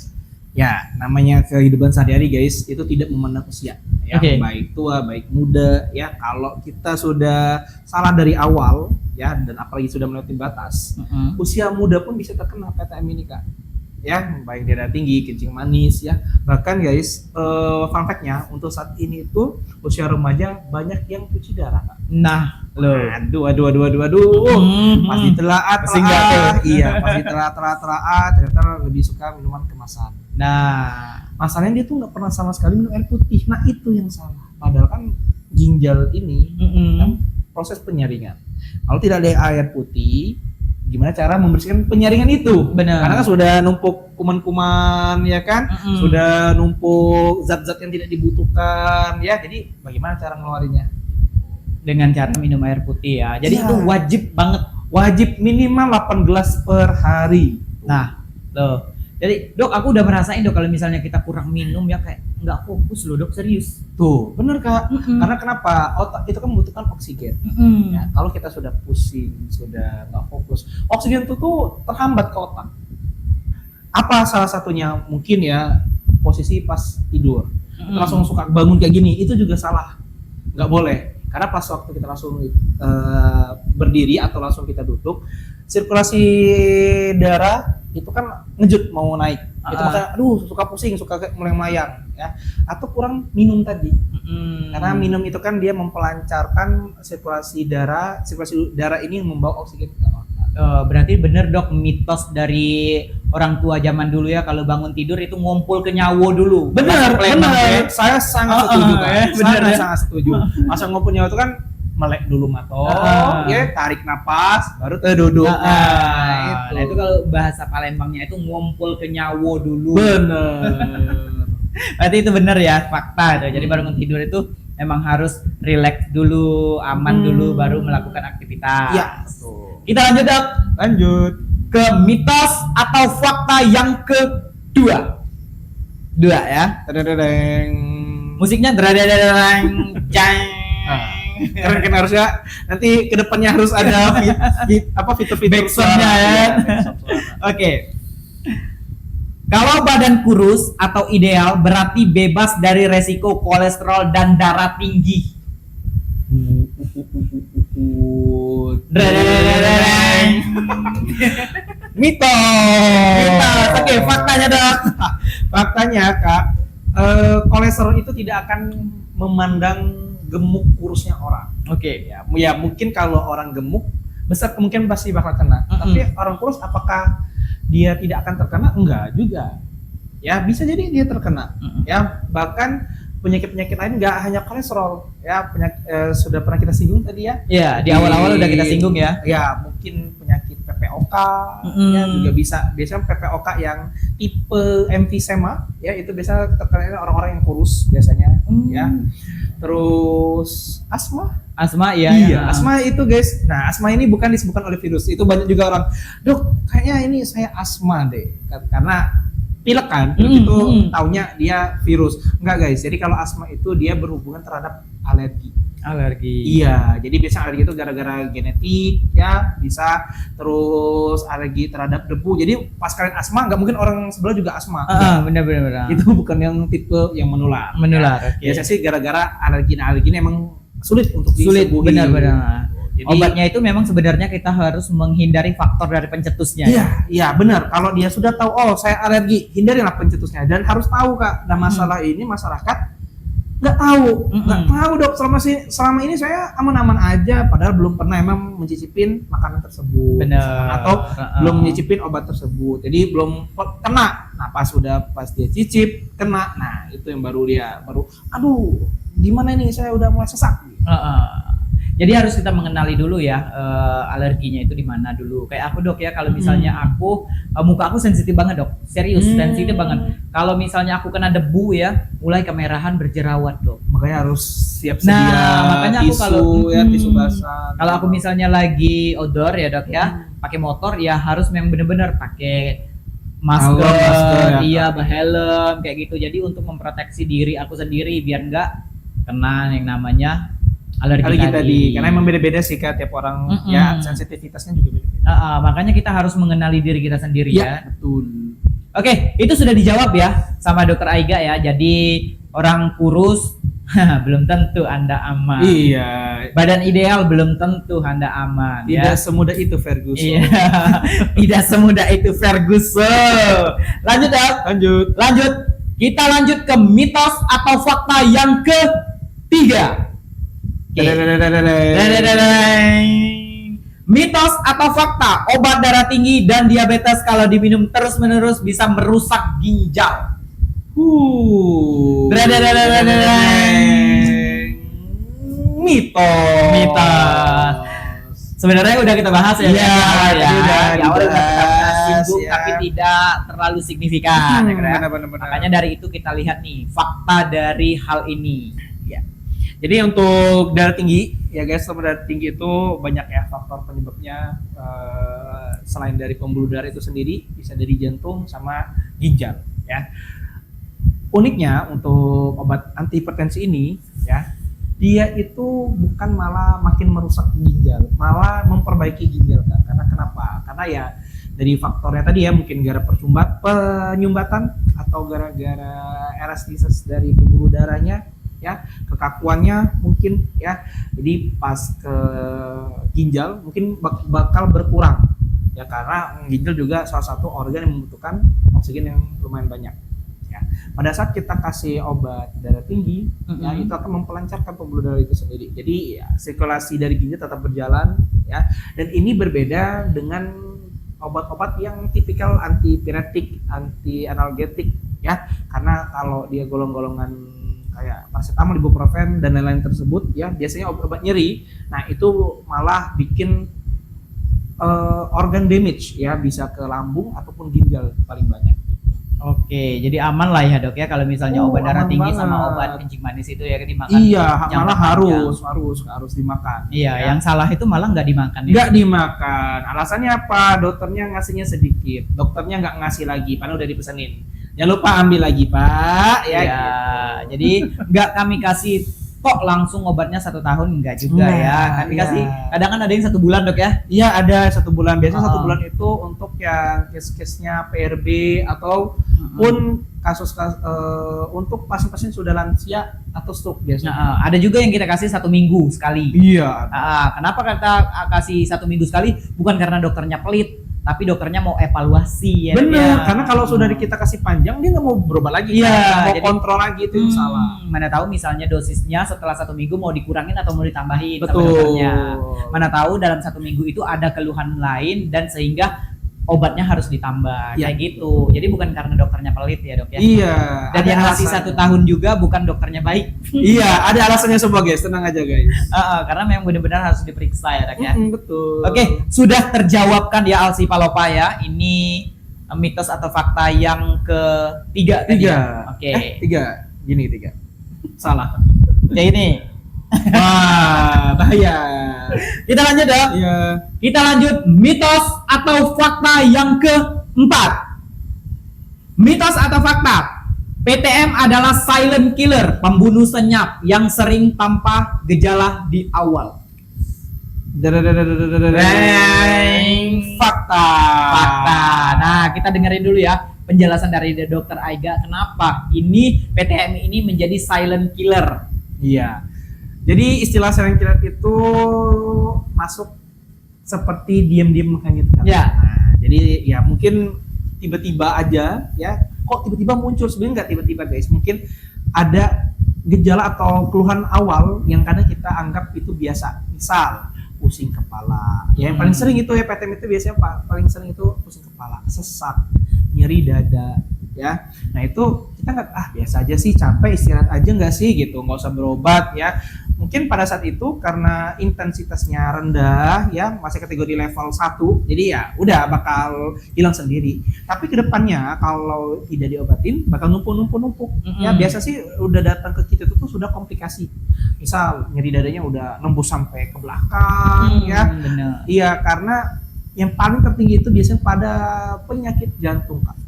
Ya, namanya kehidupan sehari-hari guys, itu tidak memandang usia. Ya, Oke. baik tua, baik muda, ya kalau kita sudah salah dari awal, ya dan apalagi sudah melewati batas, usia muda pun bisa terkena PTM ini kak. Ya, baik dia darah tinggi, kencing manis, ya. Bahkan guys, fun fact-nya untuk saat ini itu usia remaja banyak yang cuci darah kak. Nah, lo. Aduh. Pasti telah Masih nggak tuh? Iya, pasti telah ternyata lebih suka minuman kemasan. Nah, Masalahnya dia tuh nggak pernah sama sekali minum air putih. Nah itu yang salah. Padahal kan ginjal ini kan proses penyaringan. Kalau tidak ada air putih, gimana cara membersihkan penyaringan itu? Benar. Karena kan sudah numpuk kuman-kuman, ya kan? Sudah numpuk zat-zat yang tidak dibutuhkan, ya. Jadi bagaimana cara ngeluarinnya? dengan cara minum air putih ya. Jadi Iya. itu wajib banget. Wajib minimal 8 gelas per hari. Nah, loh. Jadi dok, aku udah merasain dok kalau misalnya kita kurang minum ya kayak nggak fokus loh dok, serius. Tuh, bener Kak. Mm-mm. Karena kenapa? Otak itu kan membutuhkan oksigen. Mm-mm. Ya, kalau kita sudah pusing, sudah nggak fokus, oksigen itu tuh terhambat ke otak. Apa salah satunya? Mungkin ya posisi pas tidur. Kita langsung suka bangun kayak gini, itu juga salah. Nggak boleh. Karena pas waktu kita langsung berdiri atau langsung kita duduk, sirkulasi darah itu kan ngejut mau naik. Itu makanya aduh suka pusing, suka melayang ya. Atau kurang minum tadi. Karena minum itu kan dia mempelancarkan sirkulasi darah ini membawa oksigen ke otak. Berarti bener dok, mitos dari orang tua zaman dulu ya, kalau bangun tidur itu ngumpul ke nyawo dulu. Benar, Masuk lemah, ya. benar. Saya sangat setuju, Pak. Benar, ya. Sangat setuju. Masa ngumpul nyawa itu kan melek dulu mato, ya tarik napas, baru duduk. Nah, itu kalau bahasa Palembangnya itu ngumpul ke nyawo dulu. Bener. Berarti itu bener ya, fakta. Jadi bangun tidur itu emang harus relax dulu, aman dulu, baru melakukan aktivitas. Iya. Kita lanjut dok. Lanjut. Ke mitos atau fakta yang kedua. Dua ya. Tadadadeng. Musiknya dradadadadang, jang. Keren kan harusnya nanti kedepannya harus ada fitur-fitur Backsoundnya ya. Oke. Kalau badan kurus atau ideal berarti bebas dari resiko kolesterol dan darah tinggi. Mitos. Oke, faktanya dok. Faktanya Kak, kolesterol itu tidak akan memandang gemuk kurusnya orang. Oke. Ya mungkin kalau orang gemuk besar kemungkinan pasti bakal kena. Tapi orang kurus apakah dia tidak akan terkena? Enggak juga. Ya bisa jadi dia terkena. Ya bahkan penyakit-penyakit lain nggak hanya kolesterol. Ya sudah pernah kita singgung tadi ya. Iya, di awal-awal udah kita singgung ya. Ya mungkin penyakit PPOK ya juga bisa. Biasanya PPOK yang tipe emfisema ya itu biasa terkena orang-orang yang kurus biasanya ya. Terus asma Iya. asma itu guys. Nah, asma ini bukan disebabkan oleh virus. Itu banyak juga orang, "Dok, kayaknya ini saya asma deh." Karena pilek kan, pilek itu taunya dia virus. Enggak guys. Jadi kalau asma itu dia berhubungan terhadap alergi. Iya, jadi biasanya alergi itu gara-gara genetik ya, bisa terus alergi terhadap debu. Jadi pas kalian asma nggak mungkin orang sebelah juga asma. Benar. Itu bukan yang tipe yang menular. Menular. Ya. Biasanya sih gara-gara alergi ini emang sulit untuk Sulit, disembuhin. benar. Jadi, obatnya itu memang sebenarnya kita harus menghindari faktor dari pencetusnya. Iya benar. Kalau dia sudah tahu, oh saya alergi, hindarilah pencetusnya. Dan harus tahu Kak, nah masalah ini masyarakat nggak tahu dok. Selama ini saya aman-aman aja, padahal belum pernah emang mencicipin makanan tersebut. Benar. Atau belum mencicipin obat tersebut. Jadi belum kena. Nah pas dia cicip kena, nah itu yang baru aduh gimana ini saya udah mulai sesak. Jadi harus kita mengenali dulu ya alerginya itu di mana dulu. Kayak aku dok ya, kalau misalnya aku muka aku sensitif banget dok, serius sensitif banget. Kalau misalnya aku kena debu ya, mulai kemerahan berjerawat dok. Makanya harus siap sedia. Makanya aku tisu basah. Kalau aku misalnya lagi outdoor ya dok ya, pakai motor ya harus memang bener-bener pakai masker, iya, helm kayak gitu. Jadi untuk memproteksi diri aku sendiri biar nggak kena yang namanya alergi tadi. Karena emang beda-beda sih Kak, tiap orang ya sensitivitasnya juga beda-beda. Makanya kita harus mengenali diri kita sendiri ya. Betul. Oke, itu sudah dijawab ya sama Dokter Aiga ya. Jadi orang kurus belum tentu Anda aman. Iya. Badan ideal belum tentu Anda aman. Tidak ya. semudah itu Ferguson. Iya. Tidak semudah itu Ferguson. Lanjut. Kita lanjut ke mitos atau fakta yang ketiga. Mitos atau fakta, obat darah tinggi dan diabetes kalau diminum terus-menerus bisa merusak ginjal. Mitos. Sebenarnya udah kita bahas ya. Iya, di awal udah kita singgung ya. tapi tidak terlalu signifikan. Benar. Makanya dari itu kita lihat nih fakta dari hal ini. Jadi untuk darah tinggi, ya guys, darah tinggi itu banyak ya faktor penyebabnya. Selain dari pembuluh darah itu sendiri, bisa dari jantung sama ginjal. Ya. uniknya untuk obat antihipertensi ini ya, dia itu bukan malah makin merusak ginjal, malah memperbaiki ginjal Kak. Karena kenapa? Karena ya dari faktornya tadi ya, mungkin gara penyumbatan atau gara-gara elastisis dari pembuluh darahnya ya, kekakuannya mungkin ya. Jadi pas ke ginjal mungkin bakal berkurang ya, karena ginjal juga salah satu organ yang membutuhkan oksigen yang lumayan banyak. Ya, pada saat kita kasih obat darah tinggi, ya itu akan mempelancarkan pembuluh darah itu sendiri. Jadi ya, sirkulasi dari ginjal tetap berjalan, ya. Dan ini berbeda dengan obat-obat yang tipikal antipiretik, anti analgetik, ya. Karena kalau dia golong-golongan kayak paracetamol, ibuprofen dan lain-lain tersebut, ya biasanya obat nyeri. Nah itu malah bikin organ damage, ya, bisa ke lambung ataupun ginjal paling banyak. Oke, jadi aman lah ya dok ya kalau misalnya obat darah tinggi banget. sama obat kencing manis itu ya dimakan. Iya, malah panjang. harus dimakan. Iya, ya. yang salah itu malah nggak dimakan. Nggak dimakan. Alasannya apa? Dokternya ngasihnya sedikit. Dokternya nggak ngasih lagi, padahal udah dipesenin. Jangan lupa ambil lagi Pak. Ya. Ya, jadi nggak kami kasih kok langsung obatnya 1 tahun, enggak juga ya. Kan dikasih kadang kan ada yang 1 bulan dok ya. Iya, ada 1 bulan. Biasanya 1 bulan itu untuk yang case-case-nya PRB atau pun kasus untuk pasien-pasien sudah lansia atau stroke biasanya. Nah, ada juga yang kita kasih 1 minggu sekali. Iya. Kenapa kita kasih 1 minggu sekali? Bukan karena dokternya pelit, tapi dokternya mau evaluasi ya. Bener, karena kalau sudah kita kasih panjang dia nggak mau berubah lagi, iya, mau jadi, kontrol lagi itu yang salah. Mana tahu misalnya dosisnya setelah 1 minggu mau dikurangin atau mau ditambahin sama Betul. dokternya. Mana tahu dalam 1 minggu itu ada keluhan lain dan sehingga obatnya harus ditambah, ya, kayak gitu. Jadi bukan karena dokternya pelit ya dok ya. Iya. Dan yang ngasih 1 tahun juga bukan dokternya baik. Iya, ada alasannya semua guys, tenang aja guys. Karena memang benar-benar harus diperiksa ya dok ya. Betul. Oke, sudah terjawabkan ya Alsi Palopa ya. Ini mitos atau fakta yang ketiga. Oke. 3. Gini 3. Salah. Kayak ini. Wah, bahaya. Kita lanjut dok. Iya. Kita lanjut mitos atau fakta yang keempat. Mitos atau fakta, PTM adalah silent killer, pembunuh senyap yang sering tanpa gejala di awal. Fakta. Fakta. Nah, kita dengerin dulu ya penjelasan dari Dokter Aiga kenapa ini PTM ini menjadi silent killer. Iya. Jadi istilah silent killer itu masuk seperti diam-diam menghanyutkan. Ya. Nah, jadi ya mungkin tiba-tiba aja ya. Kok tiba-tiba muncul, sebenarnya nggak tiba-tiba guys. Mungkin ada gejala atau keluhan awal yang kadang kita anggap itu biasa. Misal pusing kepala. Ya yang paling sering itu ya PTM itu biasanya paling sering itu pusing kepala, sesak, nyeri dada, ya. Nah itu kita nggak biasa aja sih, capek, istirahat aja nggak sih gitu, nggak usah berobat ya. Mungkin pada saat itu karena intensitasnya rendah ya, masih kategori level 1, jadi ya udah bakal hilang sendiri. Tapi kedepannya kalau tidak diobatin bakal numpuk. Ya biasa sih udah datang ke kita itu tuh sudah komplikasi. Misal nyeri dadanya udah nembus sampai ke belakang ya. Bener. Iya, karena yang paling tertinggi itu biasanya pada penyakit jantung Kak.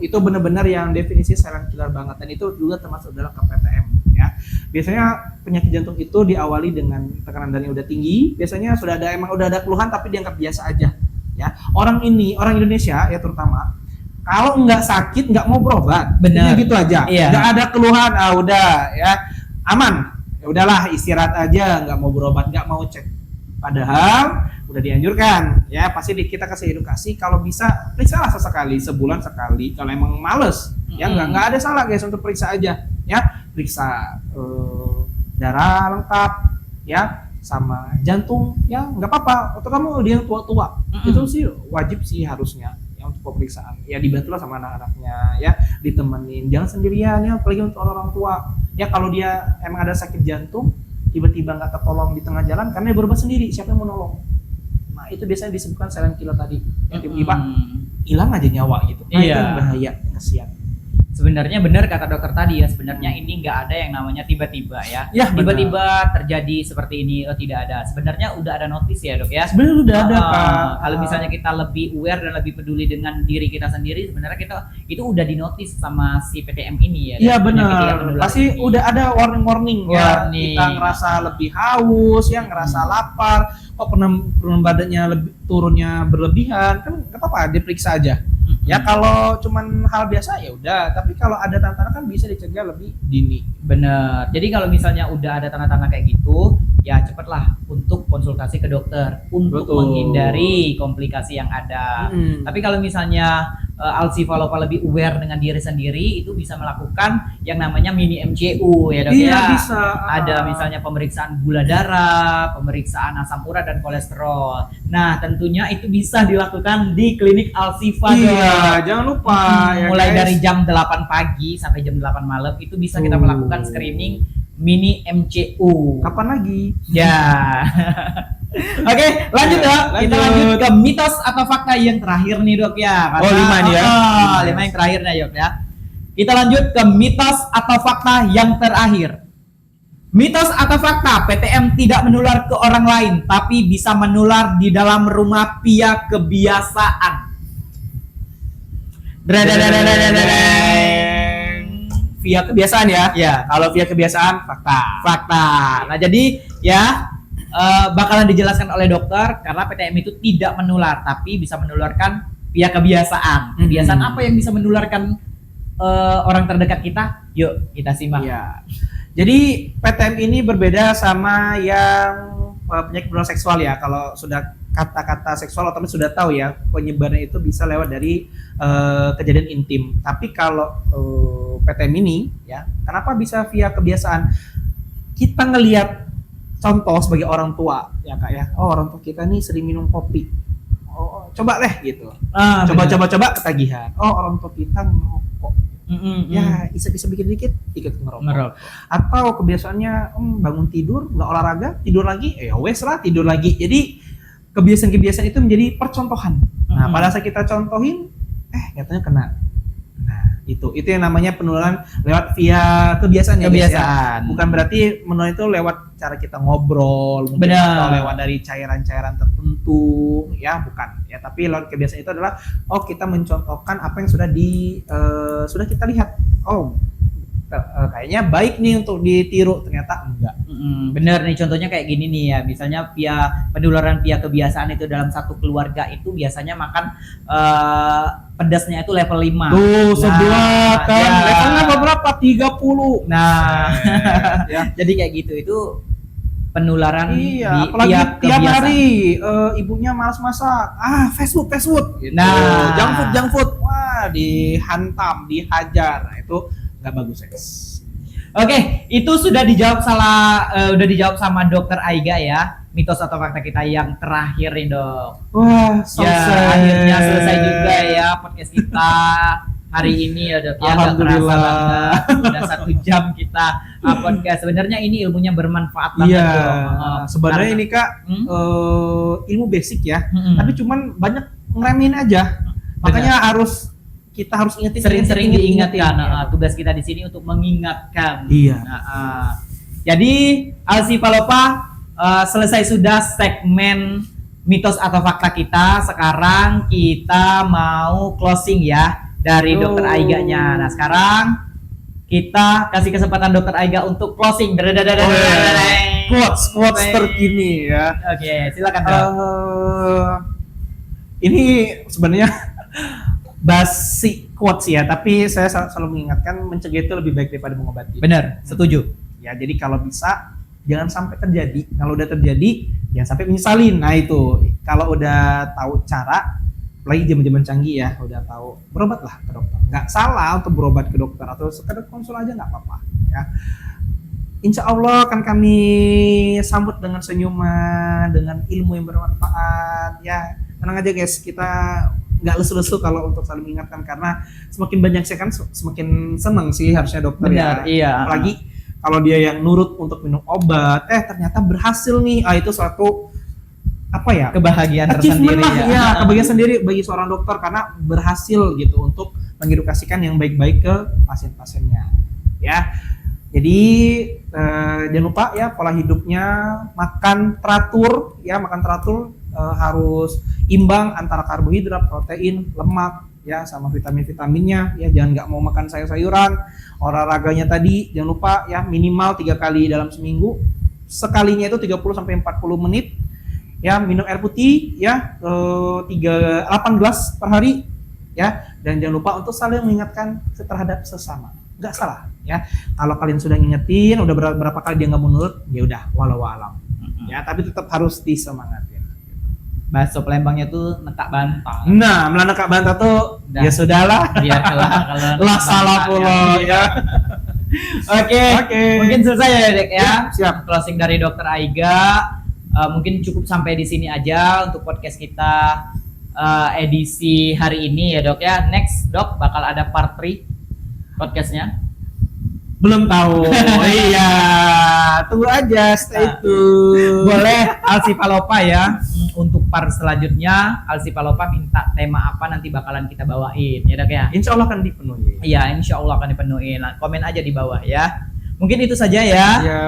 Itu benar-benar yang definisi silent killer banget, dan itu juga termasuk dalam KPTM ya. Biasanya penyakit jantung itu diawali dengan tekanan darahnya udah tinggi, biasanya emang udah ada keluhan tapi dianggap biasa aja ya. Orang Indonesia ya terutama kalau nggak sakit nggak mau berobat, benar gitu aja. Iya. Nggak ada keluhan, udah ya aman, ya udahlah istirahat aja, nggak mau berobat, nggak mau cek. Padahal udah dianjurkan ya, pasti kita kasih edukasi kalau bisa periksalah sesekali, sebulan sekali kalau emang males ya. Nggak ada salah guys untuk periksa aja ya, periksa darah lengkap ya, sama jantung ya, nggak apa-apa. Atau kamu dia tua-tua itu sih wajib sih harusnya ya untuk pemeriksaan ya, dibantulah sama anak-anaknya ya, ditemenin, jangan sendirian ya, apalagi untuk orang tua ya. Kalau dia emang ada sakit jantung tiba-tiba nggak tertolong di tengah jalan karena dia berobat sendiri, siapa yang mau nolong? Nah itu biasanya disebutkan silent killer tadi, yang tiba-tiba hilang aja nyawa gitu. Nah itu yang bahaya, kasihan. Sebenarnya benar kata dokter tadi ya, sebenarnya ini nggak ada yang namanya tiba-tiba ya. Ya, benar. Tiba-tiba terjadi seperti ini, tidak ada. Sebenarnya udah ada notis ya dok ya. Sebenarnya udah ada Pak. Kalau misalnya kita lebih aware dan lebih peduli dengan diri kita sendiri, sebenarnya kita itu udah dinotis sama si PTM ini ya. Iya dan penyakit yang benar. menular Pasti ini. udah ada warning ya. Warning. Kita ngerasa lebih haus, ya ngerasa lapar, kok penurun badannya lebih turunnya berlebihan, kan nggak apa-apa diperiksa aja. Ya kalau cuman hal biasa ya udah, tapi kalau ada tanda-tanda kan bisa dicegah lebih dini. Bener. Jadi kalau misalnya udah ada tanda-tanda kayak gitu, ya cepatlah untuk konsultasi ke dokter untuk Betul. menghindari komplikasi yang ada. Tapi kalau misalnya Alsi Falopa lebih aware dengan diri sendiri, itu bisa melakukan yang namanya mini MCU ya dok Iya ya. bisa. Ada misalnya pemeriksaan gula darah, pemeriksaan asam urat dan kolesterol. Nah tentunya itu bisa dilakukan di klinik Alsifa. Iya, jangan lupa ya Mulai guys. dari jam 8 pagi sampai jam 8 malam itu bisa kita melakukan screening mini MCU. Kapan lagi? Ya. Oke, lanjut dok. Kita lanjut ke mitos atau fakta yang terakhir nih dok ya. Oh, 5 nih ya. 5 yang terakhir nih dok ya. Kita lanjut ke mitos atau fakta yang terakhir. Mitos atau fakta PTM tidak menular ke orang lain, tapi bisa menular di dalam rumah via kebiasaan. Via kebiasaan ya. Ya, Kalau via kebiasaan fakta. fakta. Nah, jadi ya bakalan dijelaskan oleh dokter karena PTM itu tidak menular, tapi bisa menularkan via kebiasaan. Kebiasaan apa yang bisa menularkan orang terdekat kita? Yuk, kita simak. Iya. Jadi PTM ini berbeda sama yang penyakit menular seksual ya. Kalau sudah kata-kata seksual otomatis sudah tahu ya penyebaran itu bisa lewat dari kejadian intim. Tapi kalau PTM ini ya, kenapa bisa via kebiasaan? Kita ngelihat contoh sebagai orang tua ya kak ya. Oh orang tua kita nih sering minum kopi. Oh coba deh gitu. Coba ketagihan. Oh orang tua kita ngerokok. Ya bisa bikin dikit ngerokok. Atau kebiasaannya bangun tidur nggak olahraga tidur lagi ya wes lah tidur lagi. Jadi kebiasaan-kebiasaan itu menjadi percontohan. Nah pada saat kita contohin katanya kena. Nah itu yang namanya penularan lewat via kebiasaan ya guys ya. Bukan berarti menular itu lewat cara kita ngobrol mungkin atau lewat dari cairan-cairan tertentu ya bukan ya, tapi lewat kebiasaan itu adalah kita mencontohkan apa yang sudah kita lihat. Kayaknya baik nih untuk ditiru, ternyata enggak. Bener nih contohnya kayak gini nih ya, misalnya via penularan via kebiasaan itu dalam satu keluarga itu biasanya makan pedasnya itu level 5. Tuh sebelah kan levelnya berapa? 30. Nah jadi kayak gitu itu penularan apalagi tiap hari ibunya malas masak, fast food gitu. Nah junk food wah dihantam, dihajar. Nah, itu nggak bagus guys. Oke, itu sudah dijawab sama dokter Aiga ya. Mitos atau fakta kita yang terakhir nih dok. Wah, akhirnya selesai juga ya podcast kita hari ini ya dok. Ya, alhamdulillah. Udah 1 jam kita podcast. Sebenarnya ini ilmunya bermanfaat banget dok. Sebenarnya ini kak ilmu basic ya, tapi cuman banyak ngeremin aja. Makanya kita harus ingetin sering-sering diingatkan. Tugas kita di sini untuk mengingatkan. Iya. Jadi Alsi Falopa selesai sudah segmen mitos atau fakta kita. Sekarang kita mau closing ya dari dokter Aiga-nya. Nah sekarang kita kasih kesempatan dokter Aiga untuk closing. Quotes terkini ya. Oke, silakan dok. Ini sebenarnya basi quotes ya, tapi saya selalu mengingatkan mencegah itu lebih baik daripada mengobati. Benar, setuju. Ya, jadi kalau bisa jangan sampai terjadi. Kalau udah terjadi, jangan sampai menyesalin. Nah itu, kalau udah tahu cara, apalagi zaman-zaman canggih ya, udah tahu, berobatlah ke dokter. Nggak salah untuk berobat ke dokter atau sekedar konsul aja nggak apa-apa. Ya. Insya Allah akan kami sambut dengan senyuman, dengan ilmu yang bermanfaat. Ya, tenang aja guys, kita nggak lesu-lesu kalau untuk saling mengingatkan, karena semakin banyak sih kan semakin seneng sih harusnya dokter. Benar, ya. iya. Apalagi kalau dia yang nurut untuk minum obat, ternyata berhasil nih. Itu suatu kebahagiaan tersendiri kebahagiaan sendiri bagi seorang dokter karena berhasil gitu untuk mengedukasikan yang baik-baik ke pasien-pasiennya ya. Jadi jangan lupa ya, pola hidupnya makan teratur ya, harus imbang antara karbohidrat, protein, lemak ya, sama vitamin-vitaminnya ya. Jangan nggak mau makan sayur-sayuran. Olahraganya tadi jangan lupa ya, minimal 3 kali dalam seminggu, sekalinya itu 30 sampai 40 menit ya. Minum air putih ya 8 gelas per hari ya, dan jangan lupa untuk saling mengingatkan terhadap sesama. Nggak salah ya, kalau kalian sudah ngingetin, udah berapa kali dia nggak mau nurut, ya udah walau alam ya, tapi tetap harus disemangatin. Bakso Palembangnya tuh mentak bantah. Nah, melanekak bantah tuh Dah. ya sudahlah, Biar kalau lah salah pula ya. Oke, mungkin selesai ya Dek ya. Ya, siap. Closing dari Dokter Aiga. Mungkin cukup sampai di sini aja untuk podcast kita edisi hari ini ya Dok ya. Next Dok bakal ada part 3 podcastnya. Belum tahu. Oh iya, tunggu aja, stay tune. Boleh Alsi Palopa ya. Untuk part selanjutnya Alsi Palopa minta tema apa nanti bakalan kita bawain ya Dok ya. Insya Allah akan dipenuhi. Iya, insya Allah akan dipenuhi. Nah, komen aja di bawah ya. Mungkin itu saja ya. Ya.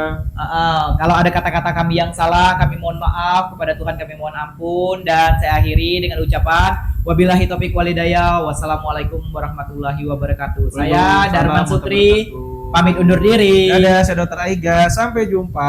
Kalau ada kata-kata kami yang salah, kami mohon maaf. Kepada Tuhan kami mohon ampun. Dan saya akhiri dengan ucapan wabillahi taufiq walhidayah. Wassalamualaikum warahmatullahi wabarakatuh. Saya Darman Sutri pamit undur diri. Dadah, saya Dokter Aiga. Sampai jumpa.